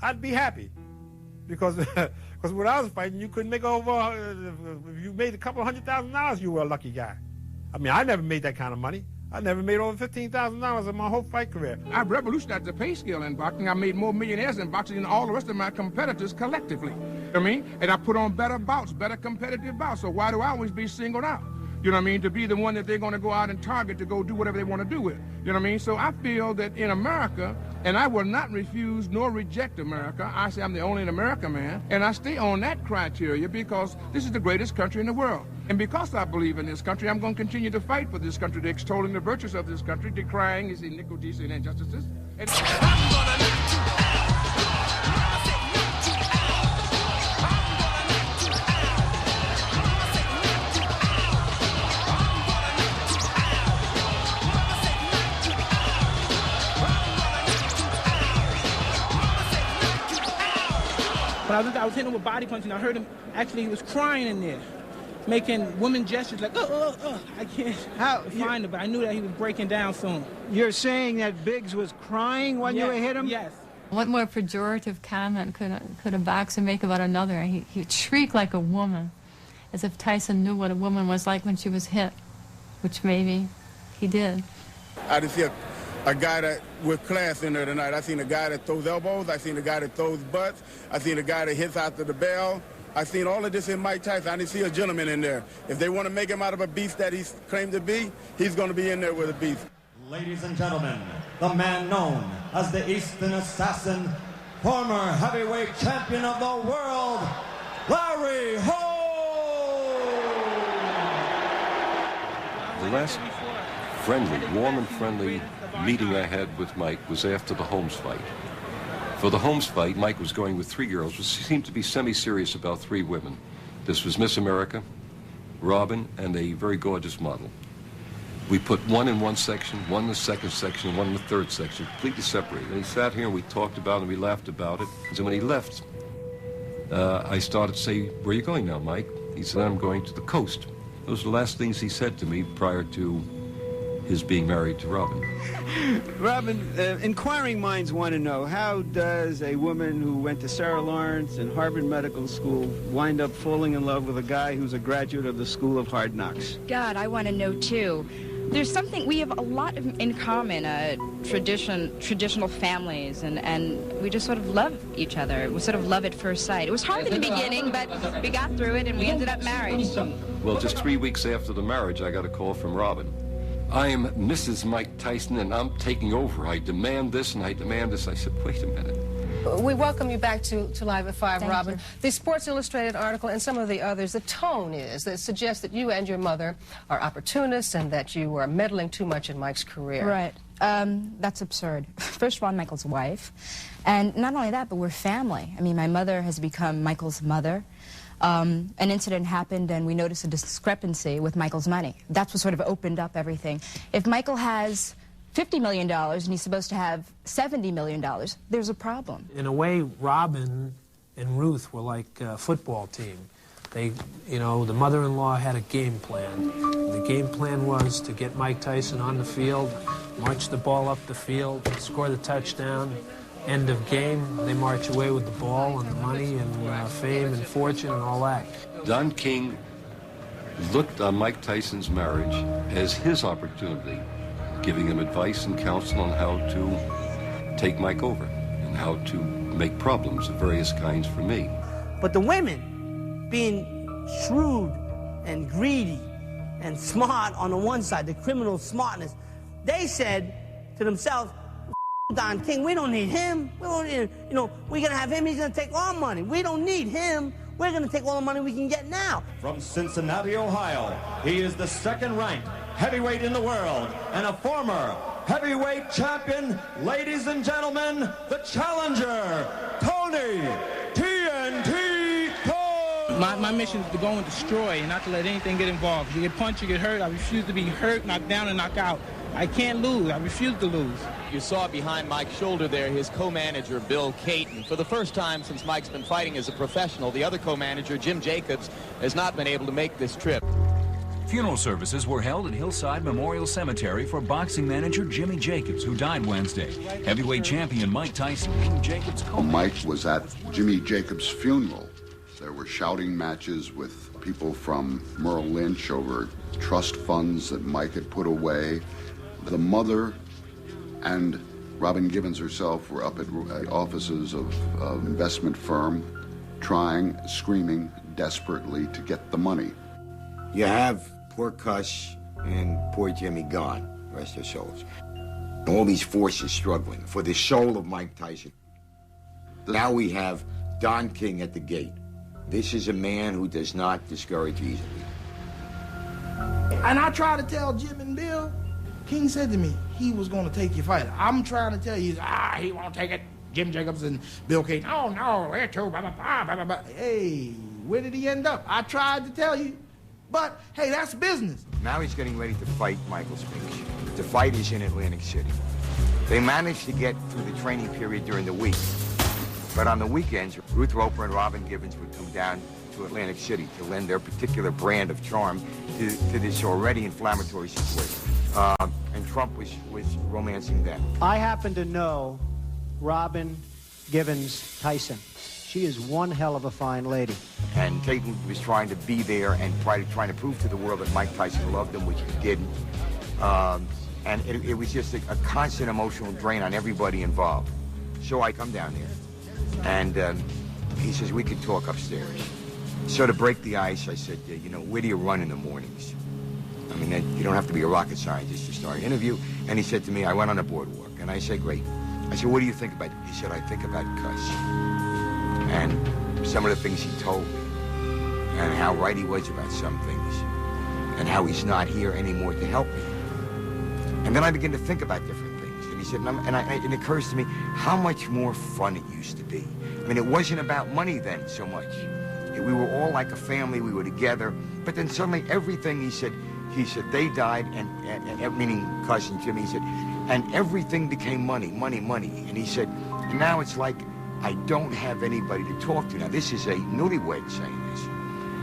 I'd be happy. Because when I was fighting, you couldn't make over, if you made a couple $100,000, you were a lucky guy. I mean, I never made that kind of money. I never made over $15,000 in my whole fight career. I've revolutionized the pay scale in boxing. I made more millionaires in boxing than all the rest of my competitors collectively. You know what I mean? And I put on better bouts, better competitive bouts. So why do I always be singled out? You know what I mean? To be the one that they're going to go out and target to go do whatever they want to do with. You know what I mean? So I feel that in America, and I will not refuse nor reject America. I say I'm the only American man, and I stay on that criteria because this is the greatest country in the world. And because I believe in this country, I'm going to continue to fight for this country, extolling the virtues of this country, decrying its iniquities and injustices. And I'm gonna live When I was hitting him with body punching, I heard him, actually he was crying in there. making woman gestures like, I can't find it, but I knew that he was breaking down soon. You're saying that Biggs was crying when you hit him? Yes. What more pejorative comment could a boxer make about another? He would shriek like a woman, as if Tyson knew what a woman was like when she was hit, which maybe he did. I didn't see a guy that with class in there tonight. I seen a guy that throws elbows. I seen a guy that throws butts. I seen a guy that hits after the bell. I seen all of this in Mike Tyson. I didn't see a gentleman in there. If they want to make him out of a beast that he's claimed to be, he's going to be in there with a beast. Ladies and gentlemen, the man known as the Eastern Assassin, former heavyweight champion of the world, Larry Ho! The last warm and friendly meeting I had with Mike was after the Holmes fight. For the Holmes fight, Mike was going with 3 girls, which seemed to be semi-serious about 3 women. This was Miss America, Robin, and a very gorgeous model. We put one in one section, one in the second section, one in the third section, completely separated. And he sat here and we talked about it and we laughed about it. And so when he left, I started to say, "Where are you going now, Mike?" He said, "I'm going to the coast." Those were the last things he said to me prior to his being married to Robin. Robin, inquiring minds want to know, how does a woman who went to Sarah Lawrence and Harvard Medical School wind up falling in love with a guy who's a graduate of the School of Hard Knocks? God, I want to know too. There's something, we have a lot in common, traditional families, and we just sort of love each other. We sort of love at first sight. It was hard in the beginning, but we got through it and we ended up married. Well, just 3 weeks after the marriage, I got a call from Robin. "I'm Mrs. Mike Tyson, and I'm taking over. I demand this, and I demand this." I said, "Wait a minute." We welcome you back to Live at 5, Thank Robin. you. The Sports Illustrated article and some of the others, the tone is that suggests that you and your mother are opportunists and that you are meddling too much in Mike's career. Right. That's absurd. First of all, I'm Michael's wife. And not only that, but we're family. I mean, my mother has become Michael's mother. An incident happened and we noticed a discrepancy with Michael's money. That's what sort of opened up everything. If Michael has $50 million and he's supposed to have $70 million, there's a problem. In a way, Robin and Ruth were like a football team. They, you know, the mother-in-law had a game plan. The game plan was to get Mike Tyson on the field, march the ball up the field, score the touchdown. End of game, they march away with the ball and the money and fame and fortune and all that. Don King looked on Mike Tyson's marriage as his opportunity, giving him advice and counsel on how to take Mike over and how to make problems of various kinds for me. But the women, being shrewd and greedy and smart on the one side, the criminal smartness, they said to themselves, Don King, we don't need him. We don't need, you know, we're going to have him, he's going to take our money. We don't need him. We're going to take all the money we can get now. From Cincinnati, Ohio, he is the 2nd-ranked heavyweight in the world and a former heavyweight champion. Ladies and gentlemen, the challenger, Tony TNT Cole. My mission is to go and destroy and not to let anything get involved. You get punched, you get hurt. I refuse to be hurt, knocked down, and knocked out. I can't lose. I refuse to lose. You saw behind Mike's shoulder there his co-manager, Bill Caton. For the first time since Mike's been fighting as a professional, the other co-manager, Jim Jacobs, has not been able to make this trip. Funeral services were held at Hillside Memorial Cemetery for boxing manager Jimmy Jacobs, who died Wednesday. Heavyweight champion Mike Tyson and Jacobs Mike was at Jimmy Jacobs' funeral. There were shouting matches with people from Merrill Lynch over trust funds that Mike had put away. The mother and Robin Givens herself were up at offices of an investment firm trying, screaming desperately to get the money. You have poor Cus and poor Jimmy gone, rest their souls. All these forces struggling for the soul of Mike Tyson. Now we have Don King at the gate. This is a man who does not discourage easily. And I tried to tell Jim and Bill, King said to me, he was going to take your fight. I'm trying to tell you, he won't take it. Jim Jacobs and Bill Caton, oh no, they're too, blah, blah, blah, blah, blah. Hey, where did he end up? I tried to tell you, but hey, that's business. Now he's getting ready to fight Michael Spinks. The fight is in Atlantic City. They managed to get through the training period during the week. But on the weekends, Ruth Roper and Robin Givens would come down to Atlantic City to lend their particular brand of charm to this already inflammatory situation. And Trump was romancing them. I happen to know Robin Givens Tyson. She is one hell of a fine lady. And Clayton was trying to be there and trying to prove to the world that Mike Tyson loved him, which he didn't. And it was just a constant emotional drain on everybody involved. So I come down there, and he says, we could talk upstairs. So to break the ice, I said, you know, where do you run in the mornings? I mean, you don't have to be a rocket scientist to start an interview. And he said to me, I went on a boardwalk. And I said, great. I said, what do you think about it? He said, I think about Cus. And some of the things he told me, and how right he was about some things, and how he's not here anymore to help me. And then I began to think about different things. And he said, it occurs to me how much more fun it used to be. I mean, it wasn't about money then so much. We were all like a family, we were together. But then suddenly everything, he said, they died, and meaning Cus and Jimmy, he said, and everything became money, money, money. And he said, now it's like I don't have anybody to talk to. Now, this is a newlywed saying this.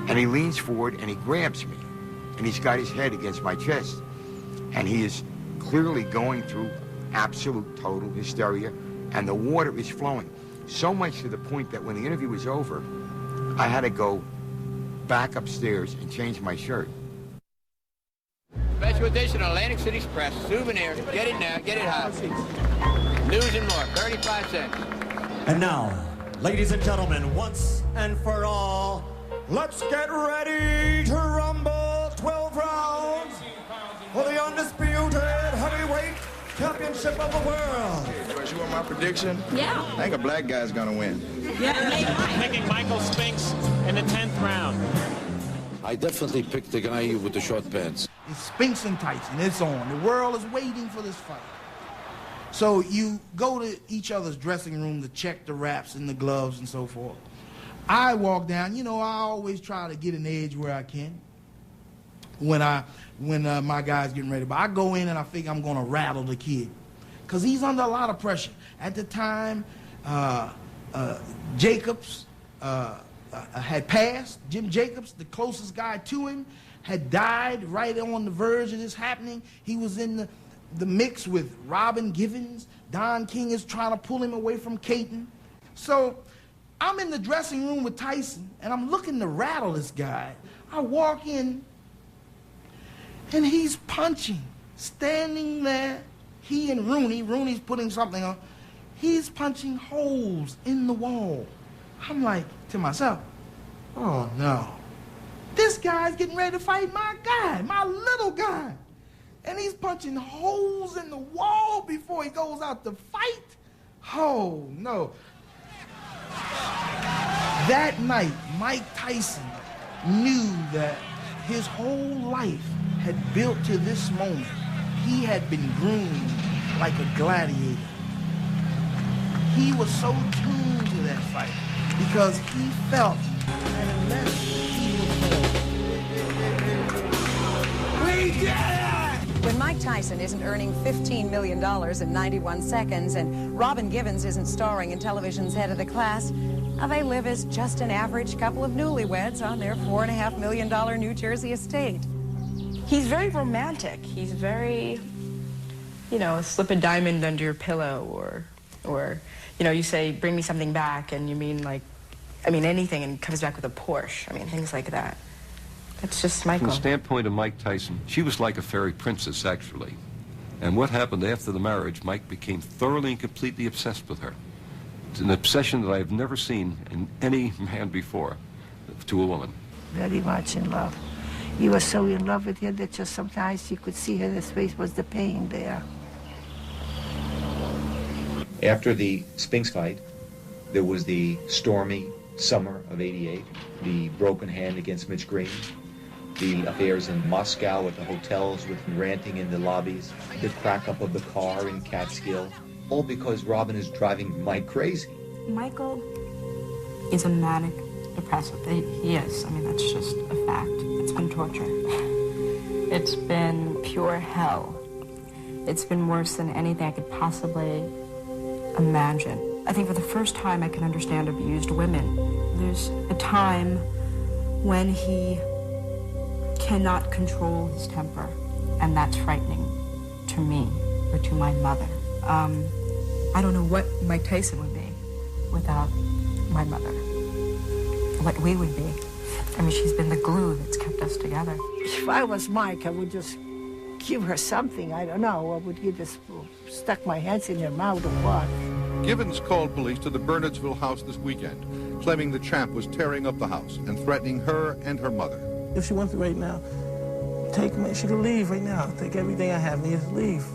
And he leans forward and he grabs me. And he's got his head against my chest. And he is clearly going through absolute, total hysteria. And the water is flowing. So much to the point that when the interview was over, I had to go back upstairs and change my shirt. Special edition of Atlantic City Express, souvenir. Get it now, get it hot. News and more, 35 cents. And now, ladies and gentlemen, once and for all, let's get ready to rumble 12 rounds for the undisputed heavyweight championship of the world. You want my prediction? Yeah. I think a black guy's gonna win. Yeah. Picking Michael Spinks in the 10th round. I definitely picked the guy with the short pants. It's Spinks and Tyson. It's on. The world is waiting for this fight. So you go to each other's dressing room to check the wraps and the gloves and so forth. I walk down. You know, I always try to get an edge where I can when my guy's getting ready. But I go in and I think I'm going to rattle the kid because he's under a lot of pressure. At the time, Jacobs had passed. Jim Jacobs, the closest guy to him, had died right on the verge of this happening. He was in the mix with Robin Givens. Don King is trying to pull him away from Caton. So I'm in the dressing room with Tyson, and I'm looking to rattle this guy. I walk in, and he's punching, standing there. He and Rooney's putting something on. He's punching holes in the wall. I'm like to myself, oh no. This guy's getting ready to fight my guy, my little guy. And he's punching holes in the wall before he goes out to fight? Oh, no. That night, Mike Tyson knew that his whole life had built to this moment. He had been groomed like a gladiator. He was so tuned to that fight because he felt that unless he was We did it! When Mike Tyson isn't earning $15 million in 91 seconds and Robin Givens isn't starring in television's head of the class, they live as just an average couple of newlyweds on their $4.5 million New Jersey estate. He's very romantic. He's very, you know, slip a diamond under your pillow or you know, you say, bring me something back, and you mean like, I mean anything, and comes back with a Porsche. I mean, things like that. That's just Michael. From the standpoint of Mike Tyson, she was like a fairy princess, actually. And what happened after the marriage, Mike became thoroughly and completely obsessed with her. It's an obsession that I've never seen in any man before to a woman. Very much in love. He was so in love with her that just sometimes you could see her face was the pain there. After the Spinks fight, there was the stormy summer of '88, the broken hand against Mitch Green, the affairs in Moscow at the hotels with ranting in the lobbies, the crack-up of the car in Catskill, all because Robin is driving Mike crazy. Michael is a manic depressive. He is. I mean, that's just a fact. It's been torture. It's been pure hell. It's been worse than anything I could possibly imagine. I think for the first time I can understand abused women. There's a time when he cannot control his temper, and that's frightening to me or to my mother. I don't know what Mike Tyson would be without my mother, what we would be. I mean, she's been the glue that's kept us together. If I was Mike, I would just give her something. I don't know. I would stuck my hands in her mouth or what. Givens called police to the Bernardsville house this weekend, claiming the champ was tearing up the house and threatening her and her mother. If she wants to right now, take me. She can leave right now. Take everything I have and just leave.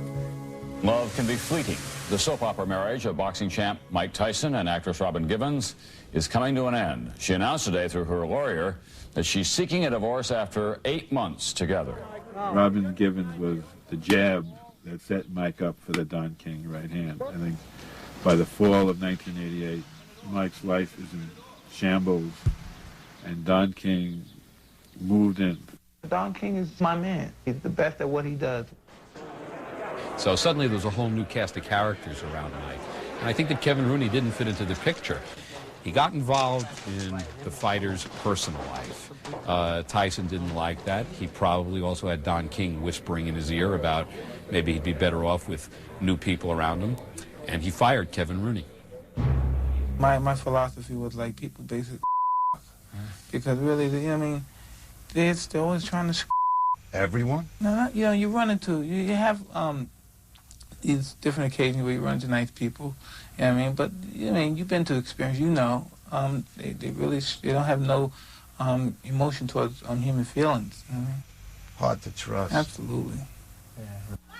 Love can be fleeting. The soap opera marriage of boxing champ Mike Tyson and actress Robin Givens is coming to an end. She announced today through her lawyer that she's seeking a divorce after 8 months together. Robin Givens was the jab that set Mike up for the Don King right hand. I think by the fall of 1988, Mike's life is in shambles, and Don King moved in. Don King is my man. He's the best at what he does. So suddenly there's a whole new cast of characters around Mike. And I think that Kevin Rooney didn't fit into the picture. He got involved in the fighter's personal life. Tyson didn't like that. He probably also had Don King whispering in his ear about maybe he'd be better off with new people around him. And he fired Kevin Rooney. My philosophy was like people basically because really, you know what I mean, they're always trying to Everyone? No, not, you know, you run into, you have these different occasions where you run into nice people, you know what I mean, but, you know, you've been to experience, you know, they really, they don't have no emotion towards human feelings, you know what I mean? Hard to trust. Absolutely.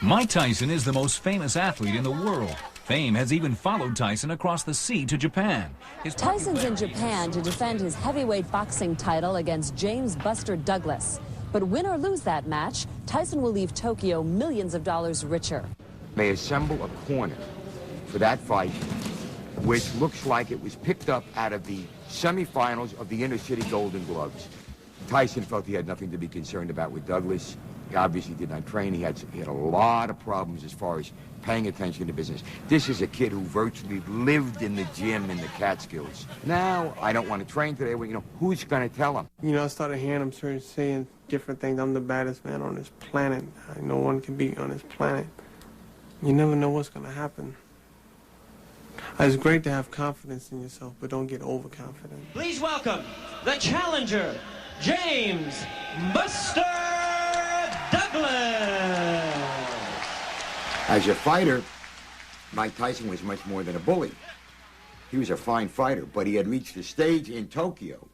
Mike Tyson is the most famous athlete in the world. Fame has even followed Tyson across the sea to Japan. Tyson's in Japan to defend his heavyweight boxing title against James Buster Douglas. But win or lose that match, Tyson will leave Tokyo millions of dollars richer. They assemble a corner for that fight, which looks like it was picked up out of the semifinals of the Inner City Golden Gloves. Tyson felt he had nothing to be concerned about with Douglas. He obviously did not train. He had a lot of problems as far as paying attention to business. This is a kid who virtually lived in the gym in the Catskills. Now, I don't want to train today. Well, you know, who's going to tell him? You know, I started hearing him saying different things. I'm the baddest man on this planet. No one can beat me on this planet. You never know what's going to happen. It's great to have confidence in yourself, but don't get overconfident. Please welcome the challenger, James Buster Douglas. As a fighter, Mike Tyson was much more than a bully. He was a fine fighter, but he had reached a stage in Tokyo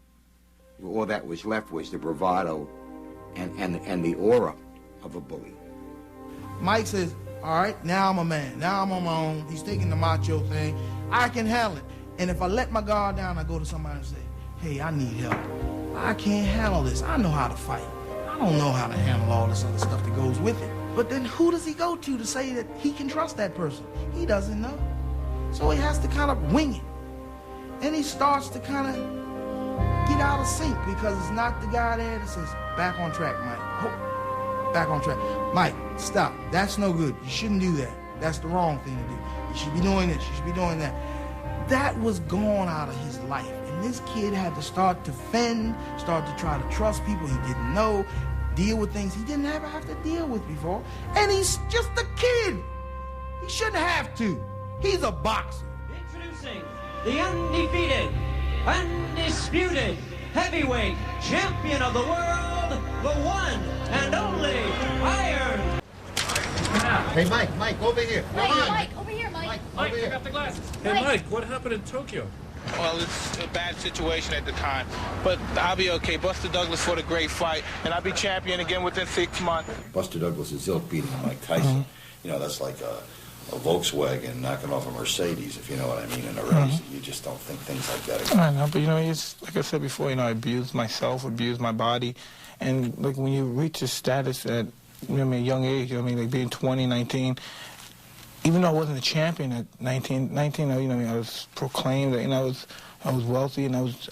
where all that was left was the bravado and the aura of a bully. Mike says, all right, now I'm a man. Now I'm on my own. He's taking the macho thing. I can handle it. And if I let my guard down, I go to somebody and say, hey, I need help. I can't handle this. I know how to fight. I don't know how to handle all this other stuff that goes with it. But then who does he go to say that he can trust that person? He doesn't know. So he has to kind of wing it. And he starts to kind of get out of sync because it's not the guy there that says, back on track, Mike. Oh, back on track. Mike, stop. That's no good. You shouldn't do that. That's the wrong thing to do. You should be doing this. You should be doing that. That was gone out of his life. And this kid had to start to fend, start to try to trust people he didn't know, deal with things he didn't ever have to deal with before. And he's just a kid. He shouldn't have to. He's a boxer. Introducing the undefeated, undisputed heavyweight champion of the world, the one and only Iron. Hey, Mike, over here. Mike, over here, Mike. Mike, pick up the glasses. Hey, Mike, what happened in Tokyo? Well, it's a bad situation at the time, but I'll be okay. Buster Douglas fought a great fight, and I'll be champion again within 6 months. Buster Douglas is ilk beating Mike Tyson. You know, that's like a Volkswagen knocking off a Mercedes, if you know what I mean, in a race. You just don't think things like that. I know, but you know, it's like I said before, you know, I abused myself, abused my body, and like when you reach a status at, you know, a young age, you know, I mean, like being 20, 19, even though I wasn't a champion at 19, you know, I was proclaimed, you know, I was wealthy, and it was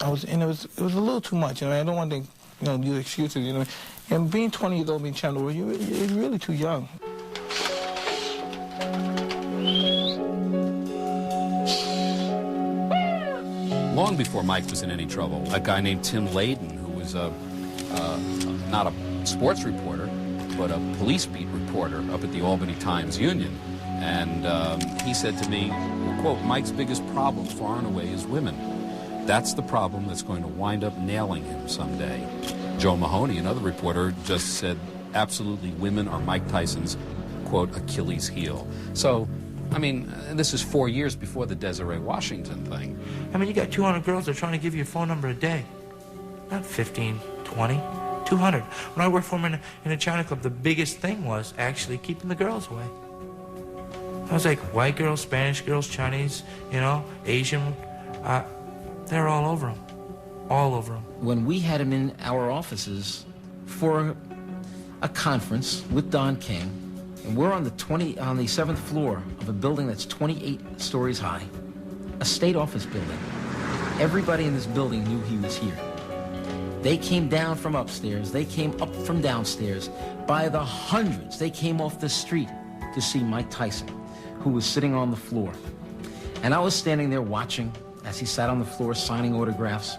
a little too much, you know, I don't want to, you know, use excuses, you know, and being 20 years old, being champion, you're really too young. Long before Mike was in any trouble, a guy named Tim Layden, who was not a sports reporter, but a police beat reporter up at the Albany Times-Union. And he said to me, quote, "Mike's biggest problem far and away is women. That's the problem that's going to wind up nailing him someday." Joe Mahoney, another reporter, just said, absolutely, women are Mike Tyson's, quote, Achilles heel. So, I mean, this is 4 years before the Desiree Washington thing. I mean, you got 200 girls that are trying to give you a phone number a day. Not 15, 20, 200. When I worked for them in a China club, the biggest thing was actually keeping the girls away. I was like, white girls, Spanish girls, Chinese, you know, Asian, they're all over them. All over them. When we had him in our offices for a conference with Don King, and we're on the 7th floor of a building that's 28 stories high, a state office building. Everybody in this building knew he was here. They came down from upstairs, they came up from downstairs. By the hundreds, they came off the street to see Mike Tyson, who was sitting on the floor. And I was standing there watching as he sat on the floor signing autographs,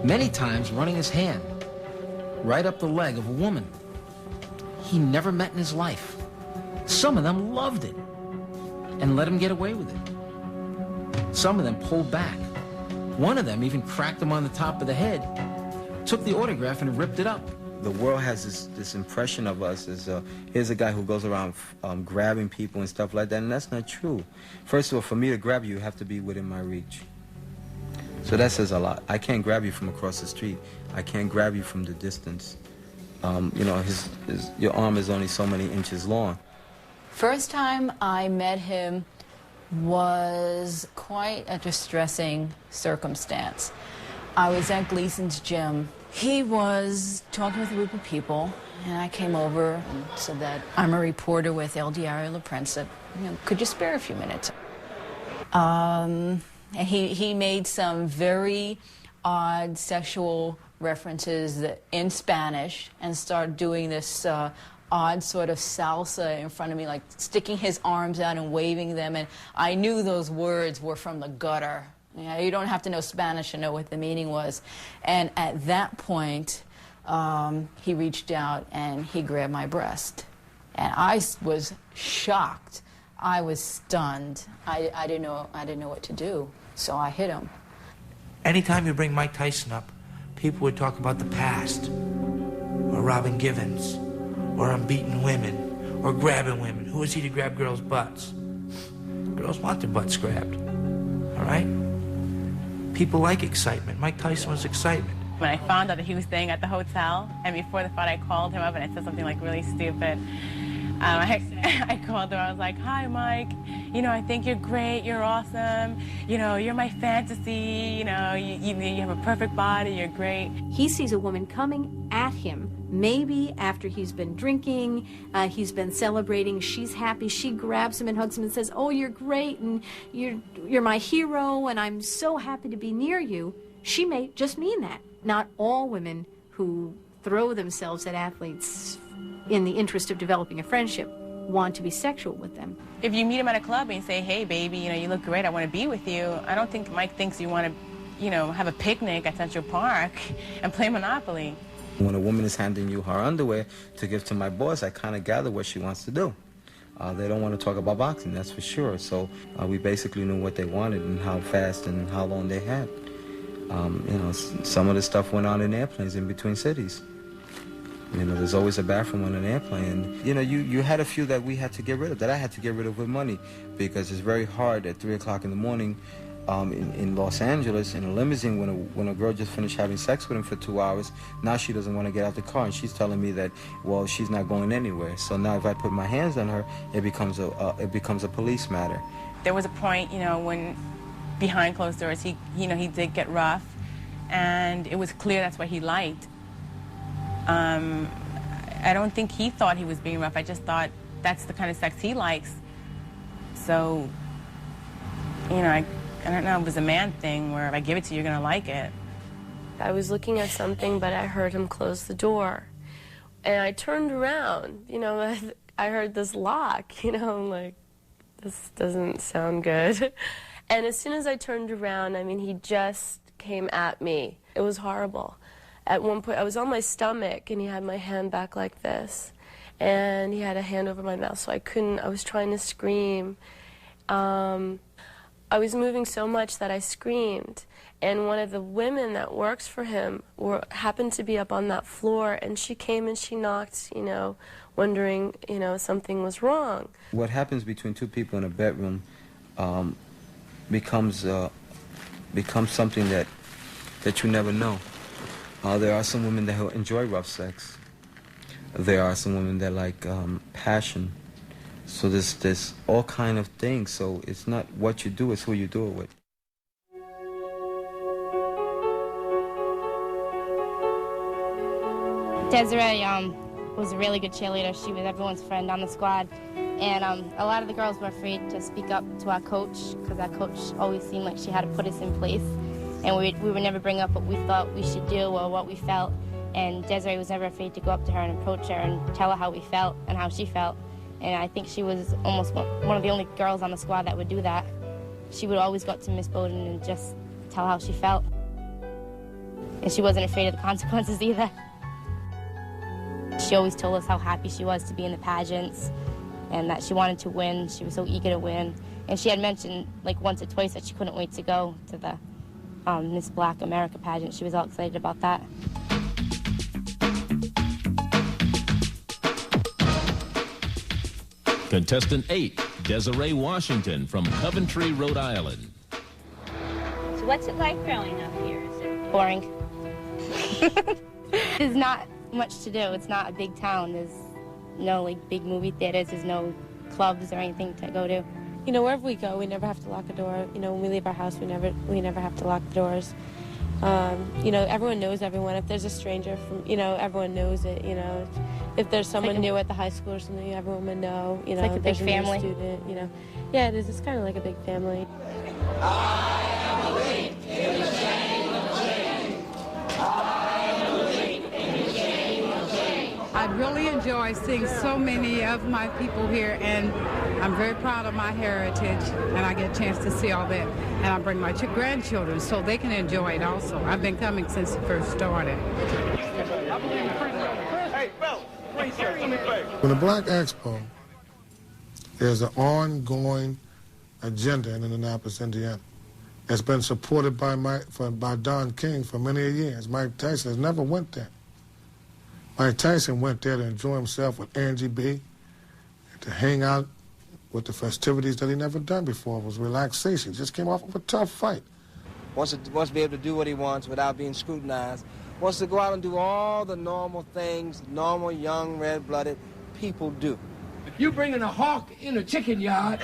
many times running his hand right up the leg of a woman he never met in his life. Some of them loved it and let him get away with it. Some of them pulled back. One of them even cracked him on the top of the head, took the autograph and ripped it up. The world has this impression of us as here's a guy who goes around grabbing people and stuff like that, and that's not true. First of all, for me to grab you, you have to be within my reach. So that says a lot. I can't grab you from across the street. I can't grab you from the distance. You know, your arm is only so many inches long. First time I met him was quite a distressing circumstance. I was at Gleason's gym. He was talking with a group of people, and I came over and said that I'm a reporter with El Diario La Prensa. You know, could you spare a few minutes? And he made some very odd sexual references in Spanish and started doing this odd sort of salsa in front of me, like sticking his arms out and waving them, and I knew those words were from the gutter. You know, you don't have to know Spanish to know what the meaning was. And at that point, he reached out and he grabbed my breast. And I was shocked. I was stunned. I didn't know what to do. So I hit him. Anytime you bring Mike Tyson up, people would talk about the past, or Robin Givens, or unbeaten women, or grabbing women. Who is he to grab girls' butts? Girls want their butts grabbed, all right? People like excitement. Mike Tyson was excitement. When I found out that he was staying at the hotel, and before the fight I called him up and I said something like really stupid. I called him, I was like, "Hi, Mike, you know, I think you're great, you're awesome, you know, you're my fantasy, you know, you have a perfect body, you're great." He sees a woman coming at him, maybe after he's been drinking, he's been celebrating, she's happy, she grabs him and hugs him and says, "Oh, you're great, and you're my hero, and I'm so happy to be near you." She may just mean that. Not all women who throw themselves at athletes in the interest of developing a friendship want to be sexual with them. If you meet him at a club and you say, "Hey, baby, you know, you look great, I want to be with you," I don't think Mike thinks you want to, you know, have a picnic at Central Park and play Monopoly. When a woman is handing you her underwear to give to my boss, I kind of gather what she wants to do. They don't want to talk about boxing, that's for sure. So we basically knew what they wanted and how fast and how long they had. You know, some of the stuff went on in airplanes in between cities. You know, there's always a bathroom on an airplane. You know, you had a few that we had to get rid of, that I had to get rid of with money, because it's very hard at 3 o'clock in the morning in Los Angeles in a limousine when a girl just finished having sex with him for 2 hours. Now she doesn't want to get out the car, and she's telling me that, well, she's not going anywhere. So now if I put my hands on her, it becomes a police matter. There was a point, you know, when behind closed doors, he did get rough, and it was clear that's what he liked. I don't think he thought he was being rough. I just thought that's the kind of sex he likes. So, you know, I don't know, it was a man thing where if I give it to you, you're going to like it. I was looking at something, but I heard him close the door. And I turned around, you know, I heard this lock, you know, I'm like, this doesn't sound good. And as soon as I turned around, I mean, he just came at me. It was horrible. at one point I was on my stomach and he had my hand back like this, and he had a hand over my mouth, so I was trying to scream. I was moving so much that I screamed, and one of the women that works for him happened to be up on that floor, and she came and she knocked, you know, wondering, you know, something was wrong. What happens between two people in a bedroom becomes something that you never know. There are some women that enjoy rough sex. There are some women that like passion. So there's all kind of things. So it's not what you do, it's who you do it with. Desiree was a really good cheerleader. She was everyone's friend on the squad. And a lot of the girls were afraid to speak up to our coach, because our coach always seemed like she had to put us in place. And we would never bring up what we thought we should do or what we felt. And Desiree was never afraid to go up to her and approach her and tell her how we felt and how she felt. And I think she was almost one of the only girls on the squad that would do that. She would always go up to Miss Bowden and just tell how she felt. And she wasn't afraid of the consequences either. She always told us how happy she was to be in the pageants and that she wanted to win. She was so eager to win. And she had mentioned like once or twice that she couldn't wait to go to the Miss Black America pageant. She was all excited about that. Contestant 8, Desiree Washington from Coventry, Rhode Island. So what's it like growing up here? Is it boring? There's not much to do. It's not a big town. There's no like big movie theaters. There's no clubs or anything to go to. You know, wherever we go, we never have to lock a door. You know, when we leave our house, we never have to lock the doors. You know, everyone knows everyone. If there's a stranger from, you know, everyone knows it. You know, if there's someone new at the high school or something, everyone would know. You know, it's like a big family. Student, you know, yeah, it is. It's kind of like a big family. I am a link in the chain of change. I am a link in the chain of change. I really enjoy seeing so many of my people here, and I'm very proud of my heritage, and I get a chance to see all that. And I bring my grandchildren so they can enjoy it also. I've been coming since it first started. With the Black Expo, there's an ongoing agenda in Indianapolis, Indiana. It's been supported by Don King for many years. Mike Tyson has never went there. Mike Tyson went there to enjoy himself with Angie B, to hang out with the festivities that he never done before. It was relaxation. He just came off of a tough fight. Wants to be able to do what he wants without being scrutinized. Wants to go out and do all the normal things normal, young, red-blooded people do. You bringing a hawk in a chicken yard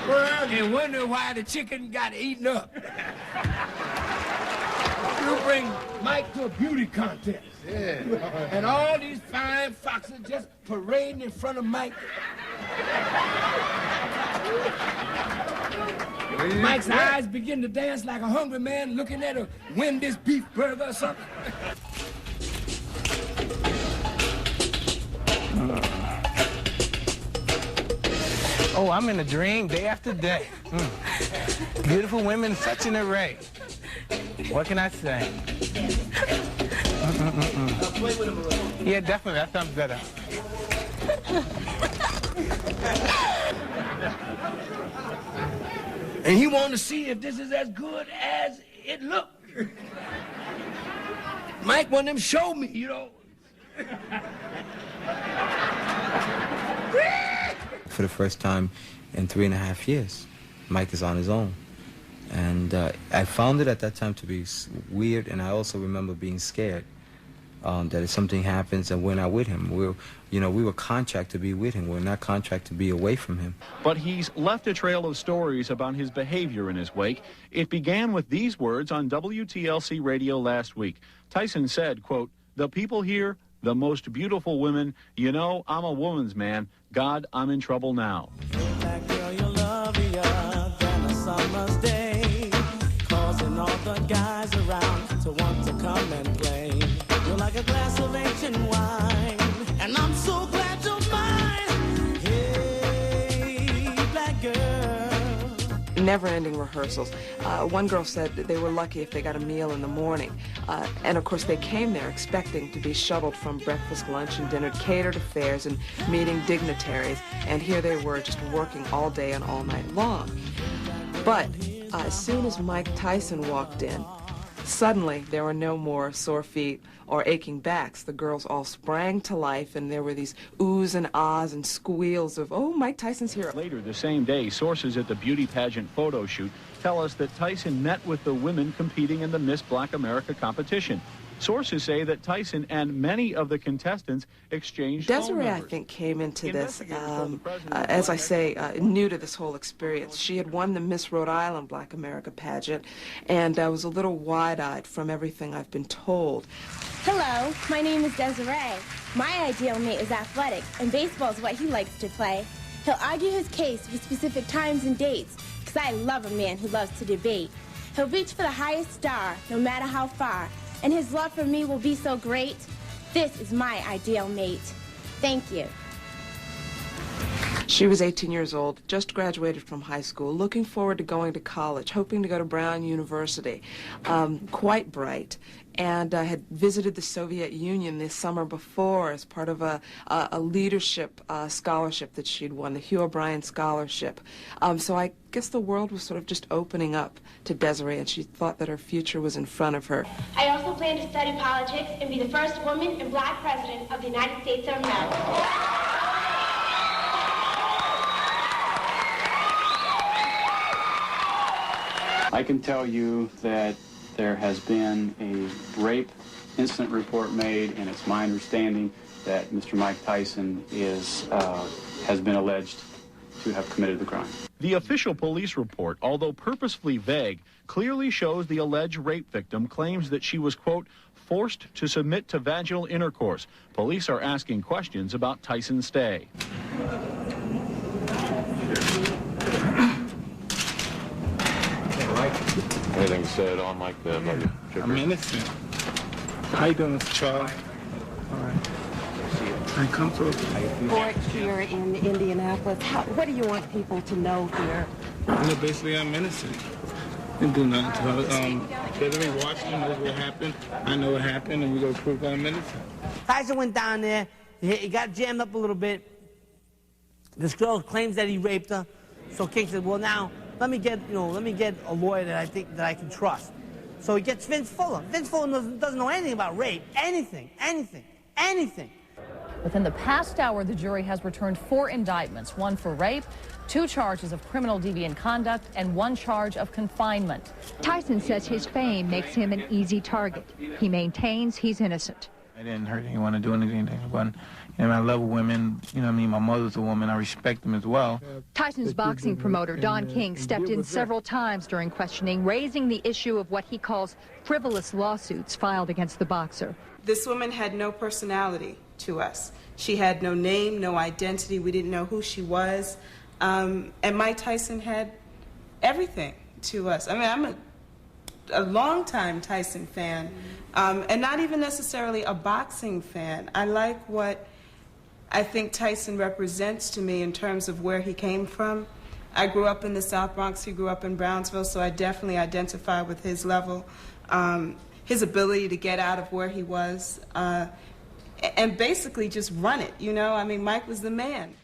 and wonder why the chicken got eaten up. You bring Mike to a beauty contest. Yeah. And all these fine foxes just parading in front of Mike. Mike's eyes begin to dance like a hungry man looking at a win this beef burger or something. Oh, I'm in a dream day after day. Beautiful women, such an array. What can I say? Yeah, definitely, that sounds better. And he wanted to see if this is as good as it looked. Mike wanted him to show me, you know. For the first time in 3.5 years, Mike is on his own. And I found it at that time to be weird, and I also remember being scared that if something happens and we're not with him, we were contracted to be with him. We're not contracted to be away from him. But he's left a trail of stories about his behavior in his wake. It began with these words on WTLC radio last week. Tyson said, quote, "The people here, the most beautiful women, you know, I'm a woman's man. God, I'm in trouble now." That girl, you're lovelier than a summer's day, causing all the guys around to want to come and play. You're like a glass of ancient wine, and I'm so glad you're mine. Hey, black girl. never-ending rehearsals. One girl said that they were lucky if they got a meal in the morning. And of course they came there expecting to be shuttled from breakfast, lunch, and dinner, catered affairs, and meeting dignitaries. And here they were just working all day and all night long. But as soon as Mike Tyson walked in, suddenly there were no more sore feet or aching backs. The girls all sprang to life, and there were these oohs and ahs and squeals of, oh, Mike Tyson's here. Later the same day, sources at the beauty pageant photo shoot tell us that Tyson met with the women competing in the Miss Black America competition. Sources say that Tyson and many of the contestants exchanged phone Desiree, I numbers. think, came into this, as I say, new to this whole experience. She had won the Miss Rhode Island Black America pageant, and I was a little wide-eyed from everything I've been told. Hello, my name is Desiree. My ideal mate is athletic, and baseball is what he likes to play. He'll argue his case with specific times and dates, because I love a man who loves to debate. He'll reach for the highest star, no matter how far, and his love for me will be so great. This is my ideal mate. Thank you. She was 18 years old, just graduated from high school, looking forward to going to college, hoping to go to Brown University, quite bright, and had visited the Soviet Union this summer before as part of a leadership scholarship that she'd won, the Hugh O'Brien Scholarship. So I guess the world was sort of just opening up to Desiree, and she thought that her future was in front of her. I also plan to study politics and be the first woman and black president of the United States of America. I can tell you that there has been a rape incident report made, and it's my understanding that Mr. Mike Tyson has been alleged to have committed the crime. The official police report, although purposefully vague, clearly shows the alleged rape victim claims that she was, quote, forced to submit to vaginal intercourse. Police are asking questions about Tyson's stay. Anything said on like that? I'm innocent. How you doing, Mr. Charles? All right. I come to a court here in Indianapolis. What do you want people to know here? Basically, I'm innocent. Didn't do nothing to her. Desiree Washington knows what happened. I know what happened, and we go to prove that I'm innocent. Tyson went down there. He got jammed up a little bit. This girl claims that he raped her. So King said, "Well, now let me get a lawyer that I think that I can trust." So he gets Vince Fuller. Vince Fuller doesn't know anything about rape. Anything. Within the past hour, the jury has returned 4 indictments, 1 for rape, 2 charges of criminal deviant conduct, and 1 charge of confinement. Tyson says his fame makes him an easy target. He maintains he's innocent. I didn't hurt anyone or do anything. But, I love women. My mother's a woman. I respect them as well. Tyson's boxing promoter, Don King, stepped in several times during questioning, raising the issue of what he calls frivolous lawsuits filed against the boxer. This woman had no personality to us. She had no name, no identity. We didn't know who she was. And Mike Tyson had everything to us. I'm a longtime Tyson fan, and not even necessarily a boxing fan. I like what I think Tyson represents to me in terms of where he came from. I grew up in the South Bronx. He grew up in Brownsville, so I definitely identify with his level, his ability to get out of where he was, and basically just run it, Mike was the man.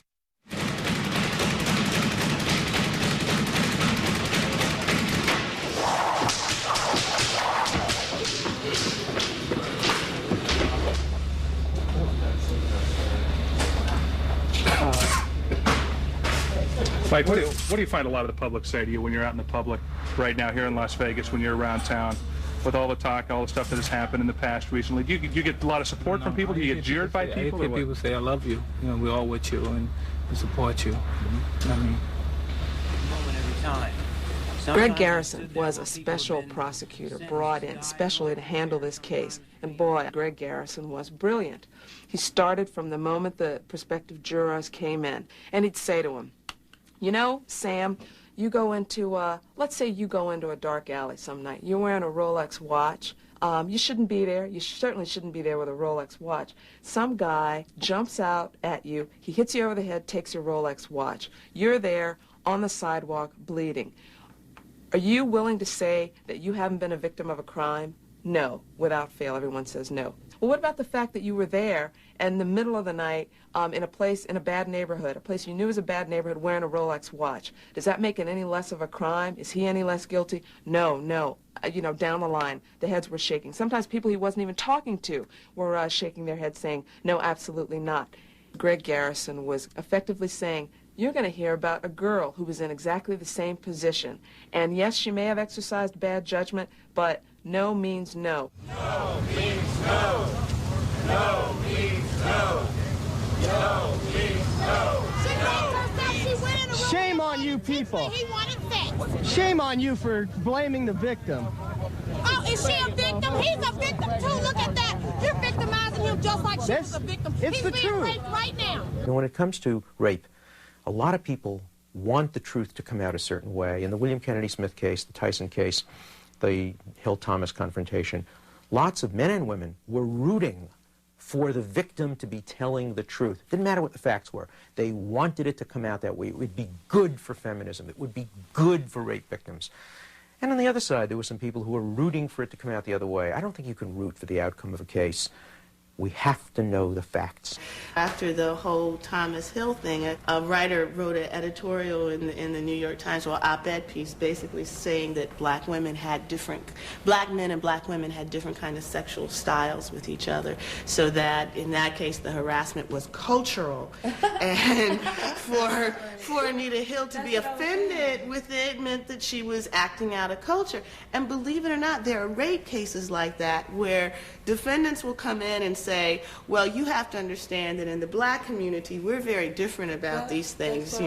Mike, what do you find a lot of the public say to you when you're out in the public right now here in Las Vegas, when you're around town, with all the talk, all the stuff that has happened in the past recently? Do you get a lot of support from people? Do you get jeered by people? People say, I love you. We're all with you and we support you. Greg Garrison was a special prosecutor brought in specially to handle this case. And boy, Greg Garrison was brilliant. He started from the moment the prospective jurors came in, and he'd say to him, Sam, you go into, let's say you go into a dark alley some night. You're wearing a Rolex watch. You shouldn't be there. You certainly shouldn't be there with a Rolex watch. Some guy jumps out at you. He hits you over the head, takes your Rolex watch. You're there on the sidewalk bleeding. Are you willing to say that you haven't been a victim of a crime? No. Without fail, everyone says no. Well, what about the fact that you were there in the middle of the night in a bad neighborhood, a place you knew was a bad neighborhood, wearing a Rolex watch? Does that make it any less of a crime? Is he any less guilty? No, no. Down the line, the heads were shaking. Sometimes people he wasn't even talking to were shaking their heads saying, no, absolutely not. Greg Garrison was effectively saying, you're going to hear about a girl who was in exactly the same position. And yes, she may have exercised bad judgment, but no means no. No means no. No means no. No means no. Shame on you people. Shame on you for blaming the victim. Oh, is she a victim? He's a victim too. Look at that. You're victimizing him just like she was a victim. He's being raped right now. When it comes to rape, a lot of people want the truth to come out a certain way. In the William Kennedy Smith case, the Tyson case, the Hill-Thomas confrontation, lots of men and women were rooting for the victim to be telling the truth. Didn't matter what the facts were. They wanted it to come out that way. It would be good for feminism. It would be good for rape victims. And on the other side, there were some people who were rooting for it to come out the other way. I don't think you can root for the outcome of a case. We have to know the facts. After the whole Thomas Hill thing, a writer wrote an editorial in the New York Times, or op-ed piece, basically saying that black men and black women had different kind of sexual styles with each other, so that in that case the harassment was cultural. And for Anita Hill to be offended with it meant that she was acting out of culture. And believe it or not, there are rape cases like that where defendants will come in and say, well, you have to understand that in the black community, we're very different about these things,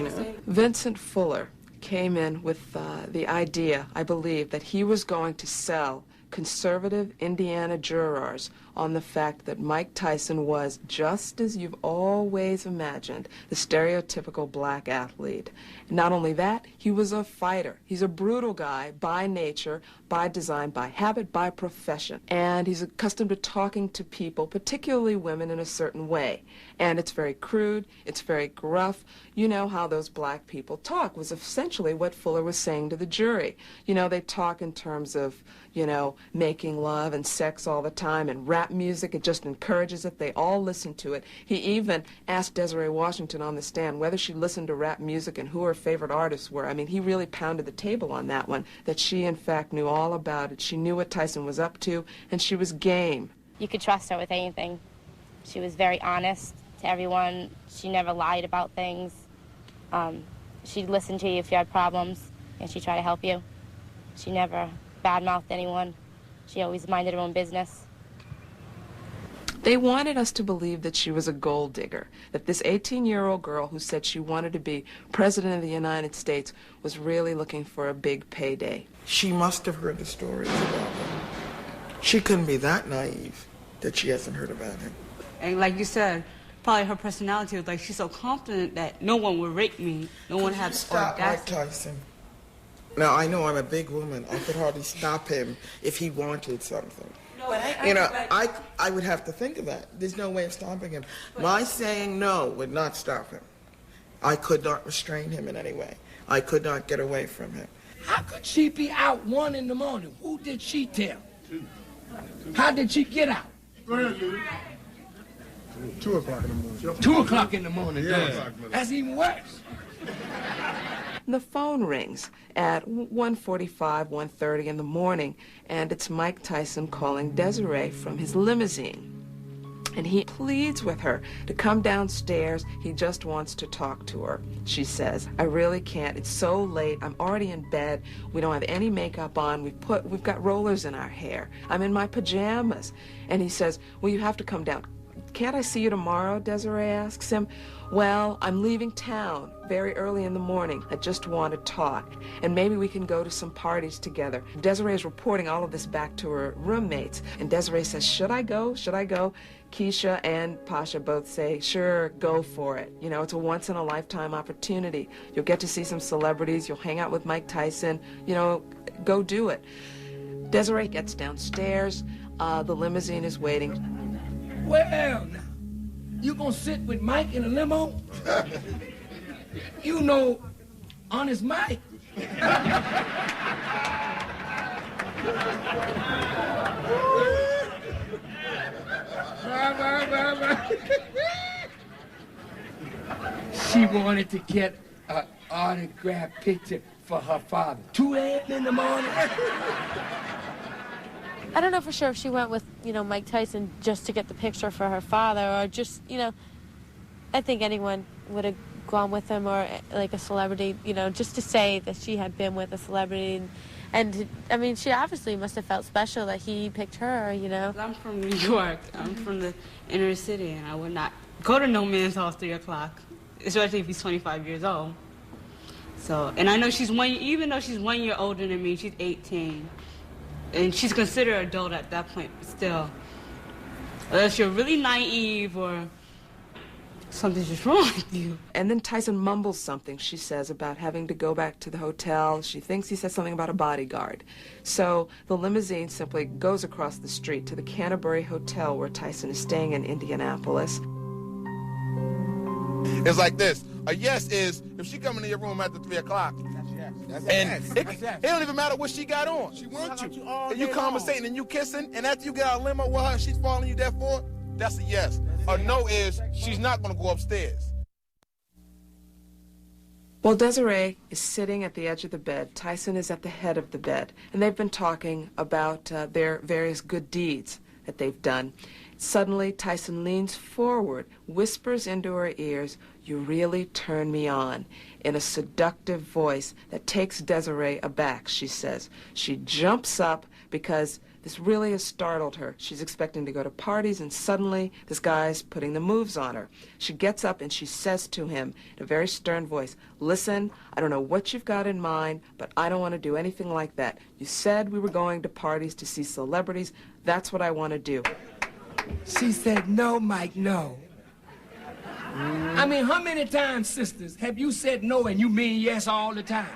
Vincent Fuller came in with the idea, I believe, that he was going to sell conservative Indiana jurors on the fact that Mike Tyson was, just as you've always imagined, the stereotypical black athlete. Not only that, he was a fighter. He's a brutal guy by nature, by design, by habit, by profession. And he's accustomed to talking to people, particularly women, in a certain way. And it's very crude, it's very gruff. You know how those black people talk was essentially what Fuller was saying to the jury. They talk in terms of, making love and sex all the time, and rap music. It just encourages it. They all listen to it. He even asked Desiree Washington on the stand whether she listened to rap music and who her favorite artists were. I mean, he really pounded the table on that one, that she, in fact, knew all about it. She knew what Tyson was up to, and she was game. You could trust her with anything. She was very honest to everyone. She never lied about things. She'd listen to you if you had problems, and she'd try to help you. She never badmouthed anyone. She always minded her own business. They wanted us to believe that she was a gold digger, that this 18-year-old girl who said she wanted to be president of the United States was really looking for a big payday. She must have heard the stories about him. She couldn't be that naive that she hasn't heard about him. And like you said, probably her personality was like, she's so confident that no one will rape me. No one has stop Mike Tyson. Now, I know I'm a big woman. I could hardly stop him if he wanted something. No, I would have to think of that. There's no way of stopping him. My saying no would not stop him. I could not restrain him in any way. I could not get away from him. How could she be out 1 in the morning? Who did she tell? How did she get out? Go ahead, Judy. 2 o'clock in the morning. 2 o'clock in the morning. Yeah. That's even worse. The phone rings at 1:45, 1:30 in the morning, and it's Mike Tyson calling Desiree from his limousine. And he pleads with her to come downstairs. He just wants to talk to her. She says, I really can't. It's so late. I'm already in bed. We don't have any makeup on. We've got rollers in our hair. I'm in my pajamas. And he says, well, you have to come down. Can't I see you tomorrow? Desiree asks him. Well, I'm leaving town very early in the morning. I just want to talk, and maybe we can go to some parties together. Desiree is reporting all of this back to her roommates, and Desiree says, should I go? Should I go? Keisha and Pasha both say, sure, go for it. It's a once-in-a-lifetime opportunity. You'll get to see some celebrities. You'll hang out with Mike Tyson. Go do it. Desiree gets downstairs. The limousine is waiting. Well, now, you gonna sit with Mike in a limo? Honest Mike, She wanted to get an autographed picture for her father. 2 a.m. in the morning. I don't know for sure if she went with, Mike Tyson just to get the picture for her father, or just, I think anyone would have gone with him, or like a celebrity, just to say that she had been with a celebrity. And I mean, she obviously must have felt special that he picked her, I'm from New York. I'm from the inner city, and I would not go to no man's house 3 o'clock, especially if he's 25 years old. So, and I know even though she's 1 year older than me, she's 18. And she's considered adult at that point, but still. Unless you're really naive or something's just wrong with you. And then Tyson mumbles something, she says, about having to go back to the hotel. She thinks he said something about a bodyguard. So the limousine simply goes across the street to the Canterbury Hotel where Tyson is staying in Indianapolis. It's like this. A yes is if she come into your room after 3 o'clock. It don't even matter what she got on. She wants you. And you conversating and you kissing, and after you get out of limo with her, she's following you there for it. That's a yes. A no is she's not going to go upstairs. While Desiree is sitting at the edge of the bed, Tyson is at the head of the bed, and they've been talking about their various good deeds that they've done. Suddenly, Tyson leans forward, whispers into her ears, "You really turn me on," in a seductive voice that takes Desiree aback, she says. She jumps up because this really has startled her. She's expecting to go to parties, and suddenly this guy's putting the moves on her. She gets up and she says to him in a very stern voice, "Listen, I don't know what you've got in mind, but I don't want to do anything like that. You said we were going to parties to see celebrities. That's what I want to do." She said, "No, Mike, no." I mean, how many times, sisters, have you said no and you mean yes all the time?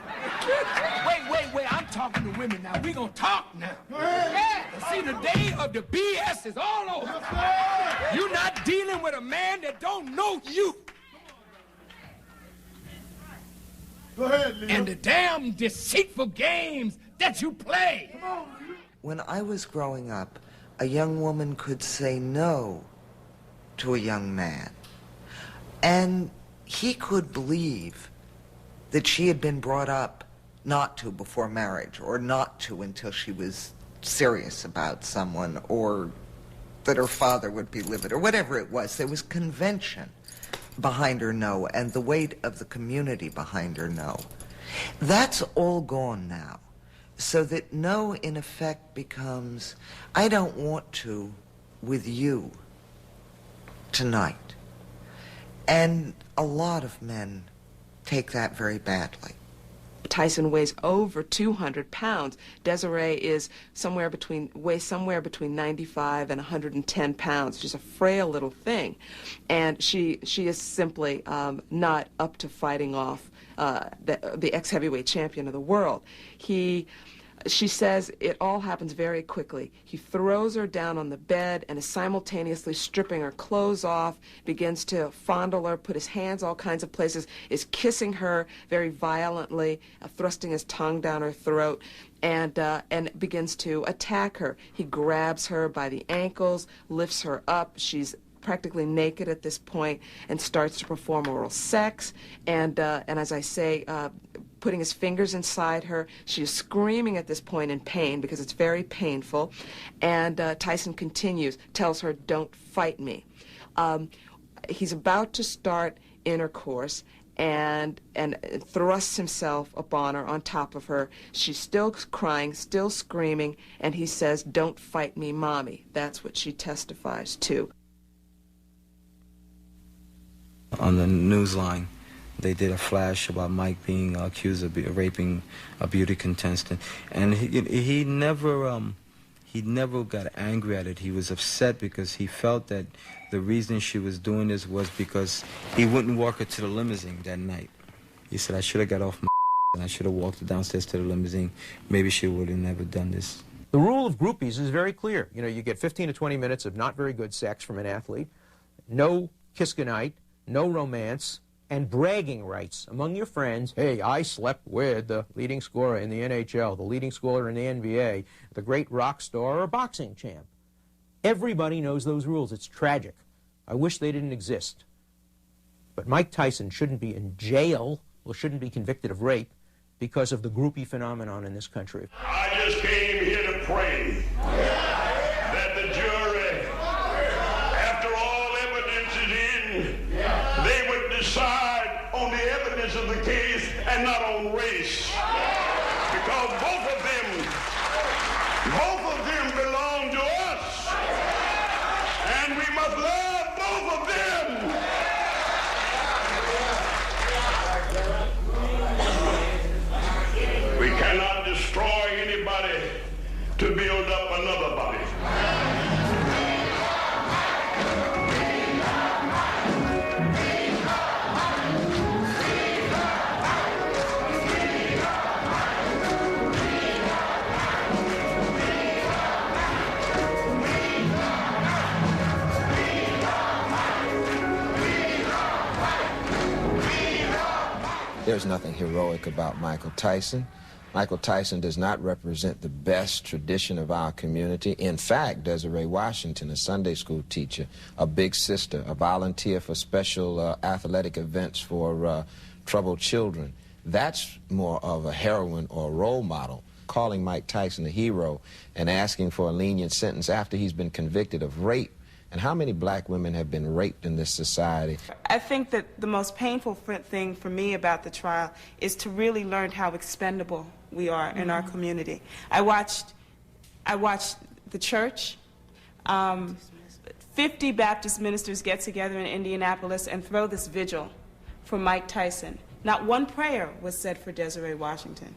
Wait, I'm talking to women now. We gonna talk now. Yeah, see, the day of the BS is all over. You're not dealing with a man that don't know you. Go ahead, Leo. And the damn deceitful games that you play. When I was growing up, a young woman could say no to a young man. And he could believe that she had been brought up not to before marriage, or not to until she was serious about someone, or that her father would be livid, or whatever it was. There was convention behind her no, and the weight of the community behind her no. That's all gone now. So that no, in effect, becomes, I don't want to with you tonight. And a lot of men take that very badly. Tyson weighs over 200 pounds. Desiree is weighs somewhere between 95 and 110 pounds. She's a frail little thing. And she is simply not up to fighting off the ex-heavyweight champion of the world. She says it all happens very quickly. He throws her down on the bed and is simultaneously stripping her clothes off, begins to fondle her, put his hands all kinds of places, is kissing her very violently, thrusting his tongue down her throat, and begins to attack her. He grabs her by the ankles, lifts her up. She's practically naked at this point, and starts to perform oral sex, and as I say, putting his fingers inside her. She is screaming at this point in pain because it's very painful, and Tyson continues, tells her, "Don't fight me." He's about to start intercourse, and thrusts himself upon her, on top of her. She's still crying, still screaming, and he says, "Don't fight me, Mommy." That's what she testifies to. On the Newsline, they did a flash about Mike being accused of raping a beauty contestant, and he never got angry at it. He was upset because he felt that the reason she was doing this was because he wouldn't walk her to the limousine that night. He said, "I should have got off my and I should have walked her downstairs to the limousine. Maybe she would have never done this." The rule of groupies is very clear. You get 15 to 20 minutes of not very good sex from an athlete, no kiss goodnight, no romance, and bragging rights among your friends. Hey, I slept with the leading scorer in the NHL, the leading scorer in the NBA, the great rock star or boxing champ. Everybody knows those rules. It's tragic. I wish they didn't exist. But Mike Tyson shouldn't be in jail, or shouldn't be convicted of rape, because of the groupie phenomenon in this country. I just came here to pray that the jury, after all evidence is in, they would decide on the evidence of the case and not on race. Because both of them belong to us. And we must love both of them. We cannot destroy anybody to build up another body. There's nothing heroic about Michael Tyson. Michael Tyson does not represent the best tradition of our community. In fact, Desiree Washington, a Sunday school teacher, a big sister, a volunteer for special athletic events for troubled children, that's more of a heroine or a role model. Calling Mike Tyson a hero and asking for a lenient sentence after he's been convicted of rape. And how many black women have been raped in this society? I think that the most painful thing for me about the trial is to really learn how expendable we are in our community. I watched the church. 50 Baptist ministers get together in Indianapolis and throw this vigil for Mike Tyson. Not one prayer was said for Desiree Washington.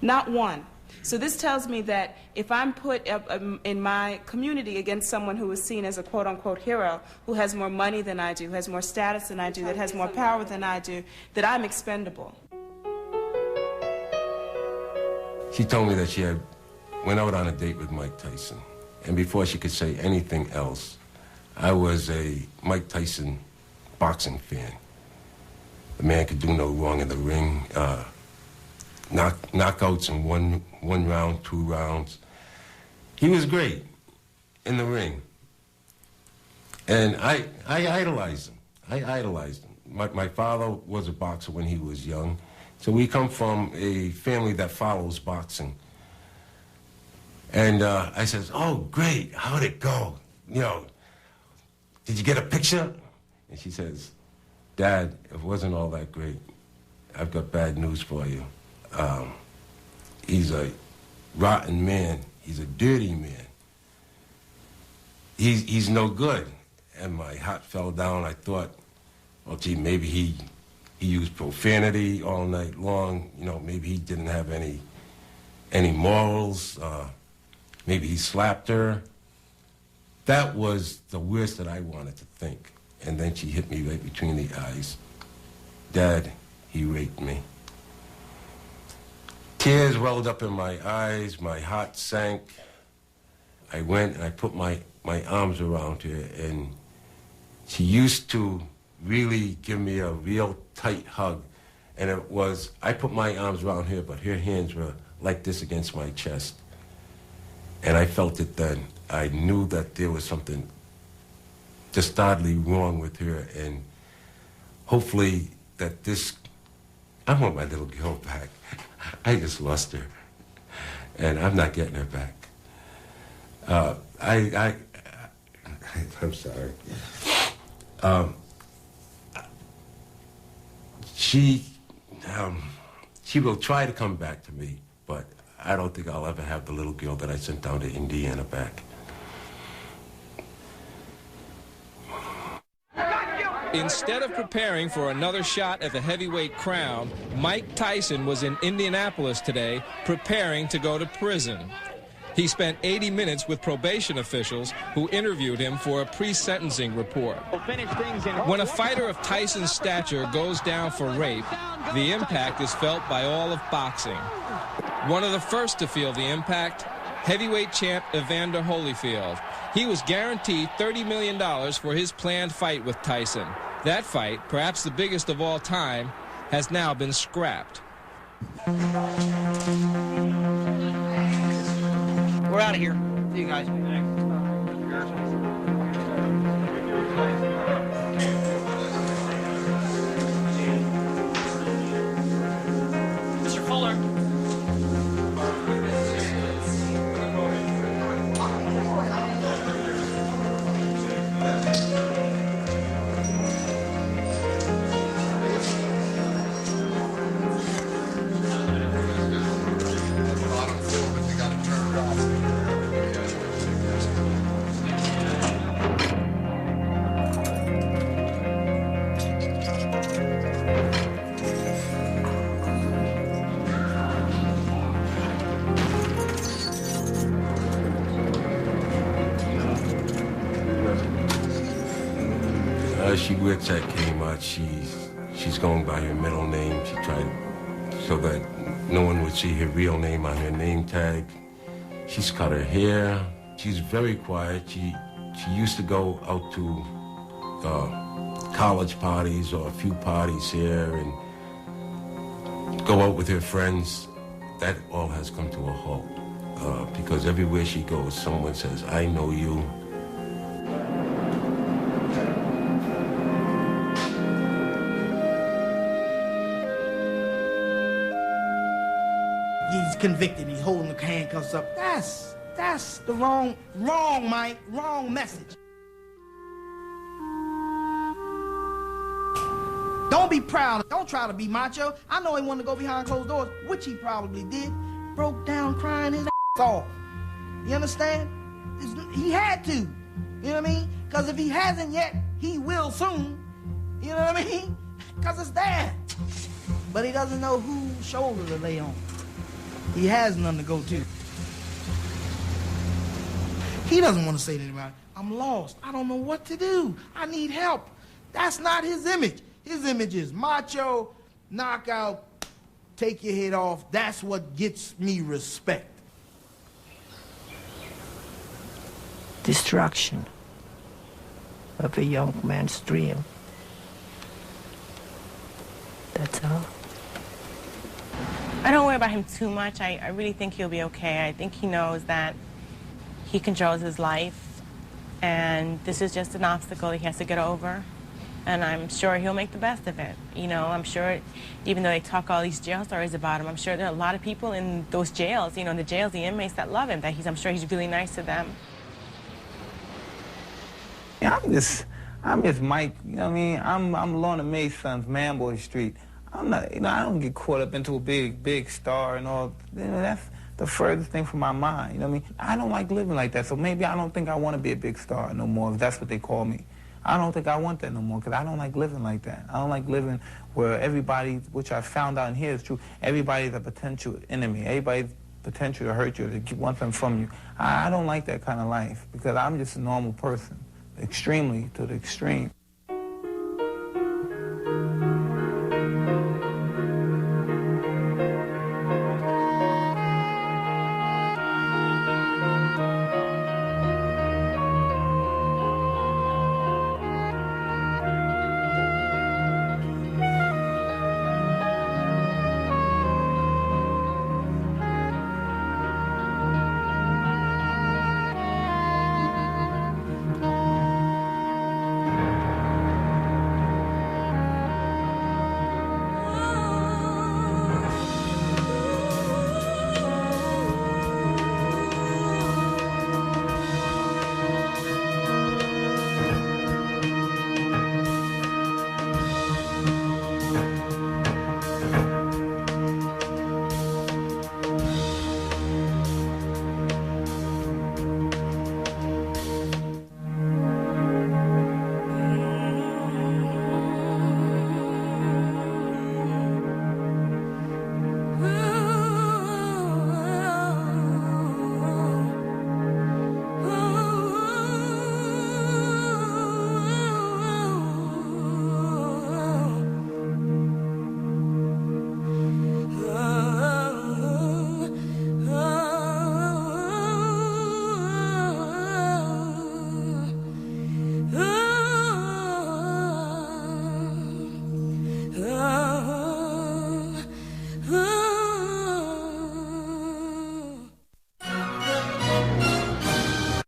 Not one. So this tells me that if I'm put up in my community against someone who is seen as a quote-unquote hero, who has more money than I do, who has more status than I do, that has more power than I do, that I'm expendable. She told me that she went out on a date with Mike Tyson. And before she could say anything else, I was a Mike Tyson boxing fan. The man could do no wrong in the ring. Knockouts in one round, 2 rounds. He was great in the ring. And I idolized him. I idolized him. My father was a boxer when he was young. So we come from a family that follows boxing. And I says, oh, great, how'd it go? You know, did you get a picture? And she says, Dad, it wasn't all that great. I've got bad news for you. He's a rotten man. He's a dirty man. He's no good. And my heart fell down. I thought, well, gee, maybe he used profanity all night long. You know, maybe he didn't have any morals. Maybe he slapped her. That was the worst that I wanted to think. And then she hit me right between the eyes. Dad, he raped me. Tears welled up in my eyes, my heart sank. I went and I put my arms around her, and she used to really give me a real tight hug. And it was, I put my arms around her, but her hands were like this against my chest. And I felt it then. I knew that there was something just oddly wrong with her, and hopefully that this, I want my little girl back. I just lost her, and I'm not getting her back. I'm sorry. She will try to come back to me, but I don't think I'll ever have the little girl that I sent down to Indiana back. Instead of preparing for another shot at the heavyweight crown, Mike Tyson was in Indianapolis today preparing to go to prison. He spent 80 minutes with probation officials who interviewed him for a pre-sentencing report. When a fighter of Tyson's stature goes down for rape, the impact is felt by all of boxing. One of the first to feel the impact, heavyweight champ Evander Holyfield. He was guaranteed $30 million for his planned fight with Tyson. That fight, perhaps the biggest of all time, has now been scrapped. We're out of here. See you guys. Mr. Fuller. She works at Kmart. She's going by her middle name. She tried so that no one would see her real name on her name tag. She's cut her hair. She's very quiet. She used to go out to college parties or a few parties here and go out with her friends. That all has come to a halt because everywhere she goes, someone says, "I know you." He's convicted. He's holding the handcuffs up. That's the wrong, Mike, wrong message. Don't be proud. Don't try to be macho. I know he wanted to go behind closed doors, which he probably did. Broke down crying his ass off. You understand? He had to. You know what I mean? Because if he hasn't yet, he will soon. You know what I mean? Because it's there. But he doesn't know whose shoulder to lay on. He has none to go to. He doesn't want to say to anybody, "I'm lost. I don't know what to do. I need help." That's not his image. His image is macho, knockout, take your head off. That's what gets me respect. Destruction of a young man's dream. That's all. I don't worry about him too much. I really think he'll be okay. I think he knows that he controls his life, and this is just an obstacle he has to get over. And I'm sure he'll make the best of it. You know, I'm sure, even though they talk all these jail stories about him, I'm sure there are a lot of people in those jails, you know, in the jails, the inmates that love him, that I'm sure he's really nice to them. Yeah, I'm just Mike, you know what I mean? I'm Lorna Mae's son, Manboy Street. I'm not, you know, I don't get caught up into a big star and all. You know, that's the furthest thing from my mind, you know what I mean? I don't like living like that, so maybe I don't think I want to be a big star no more, if that's what they call me. I don't think I want that no more, because I don't like living like that. I don't like living where everybody, which I found out in here is true, everybody's a potential enemy. Everybody's potential to hurt you, to want them from you. I don't like that kind of life, because I'm just a normal person, extremely to the extreme.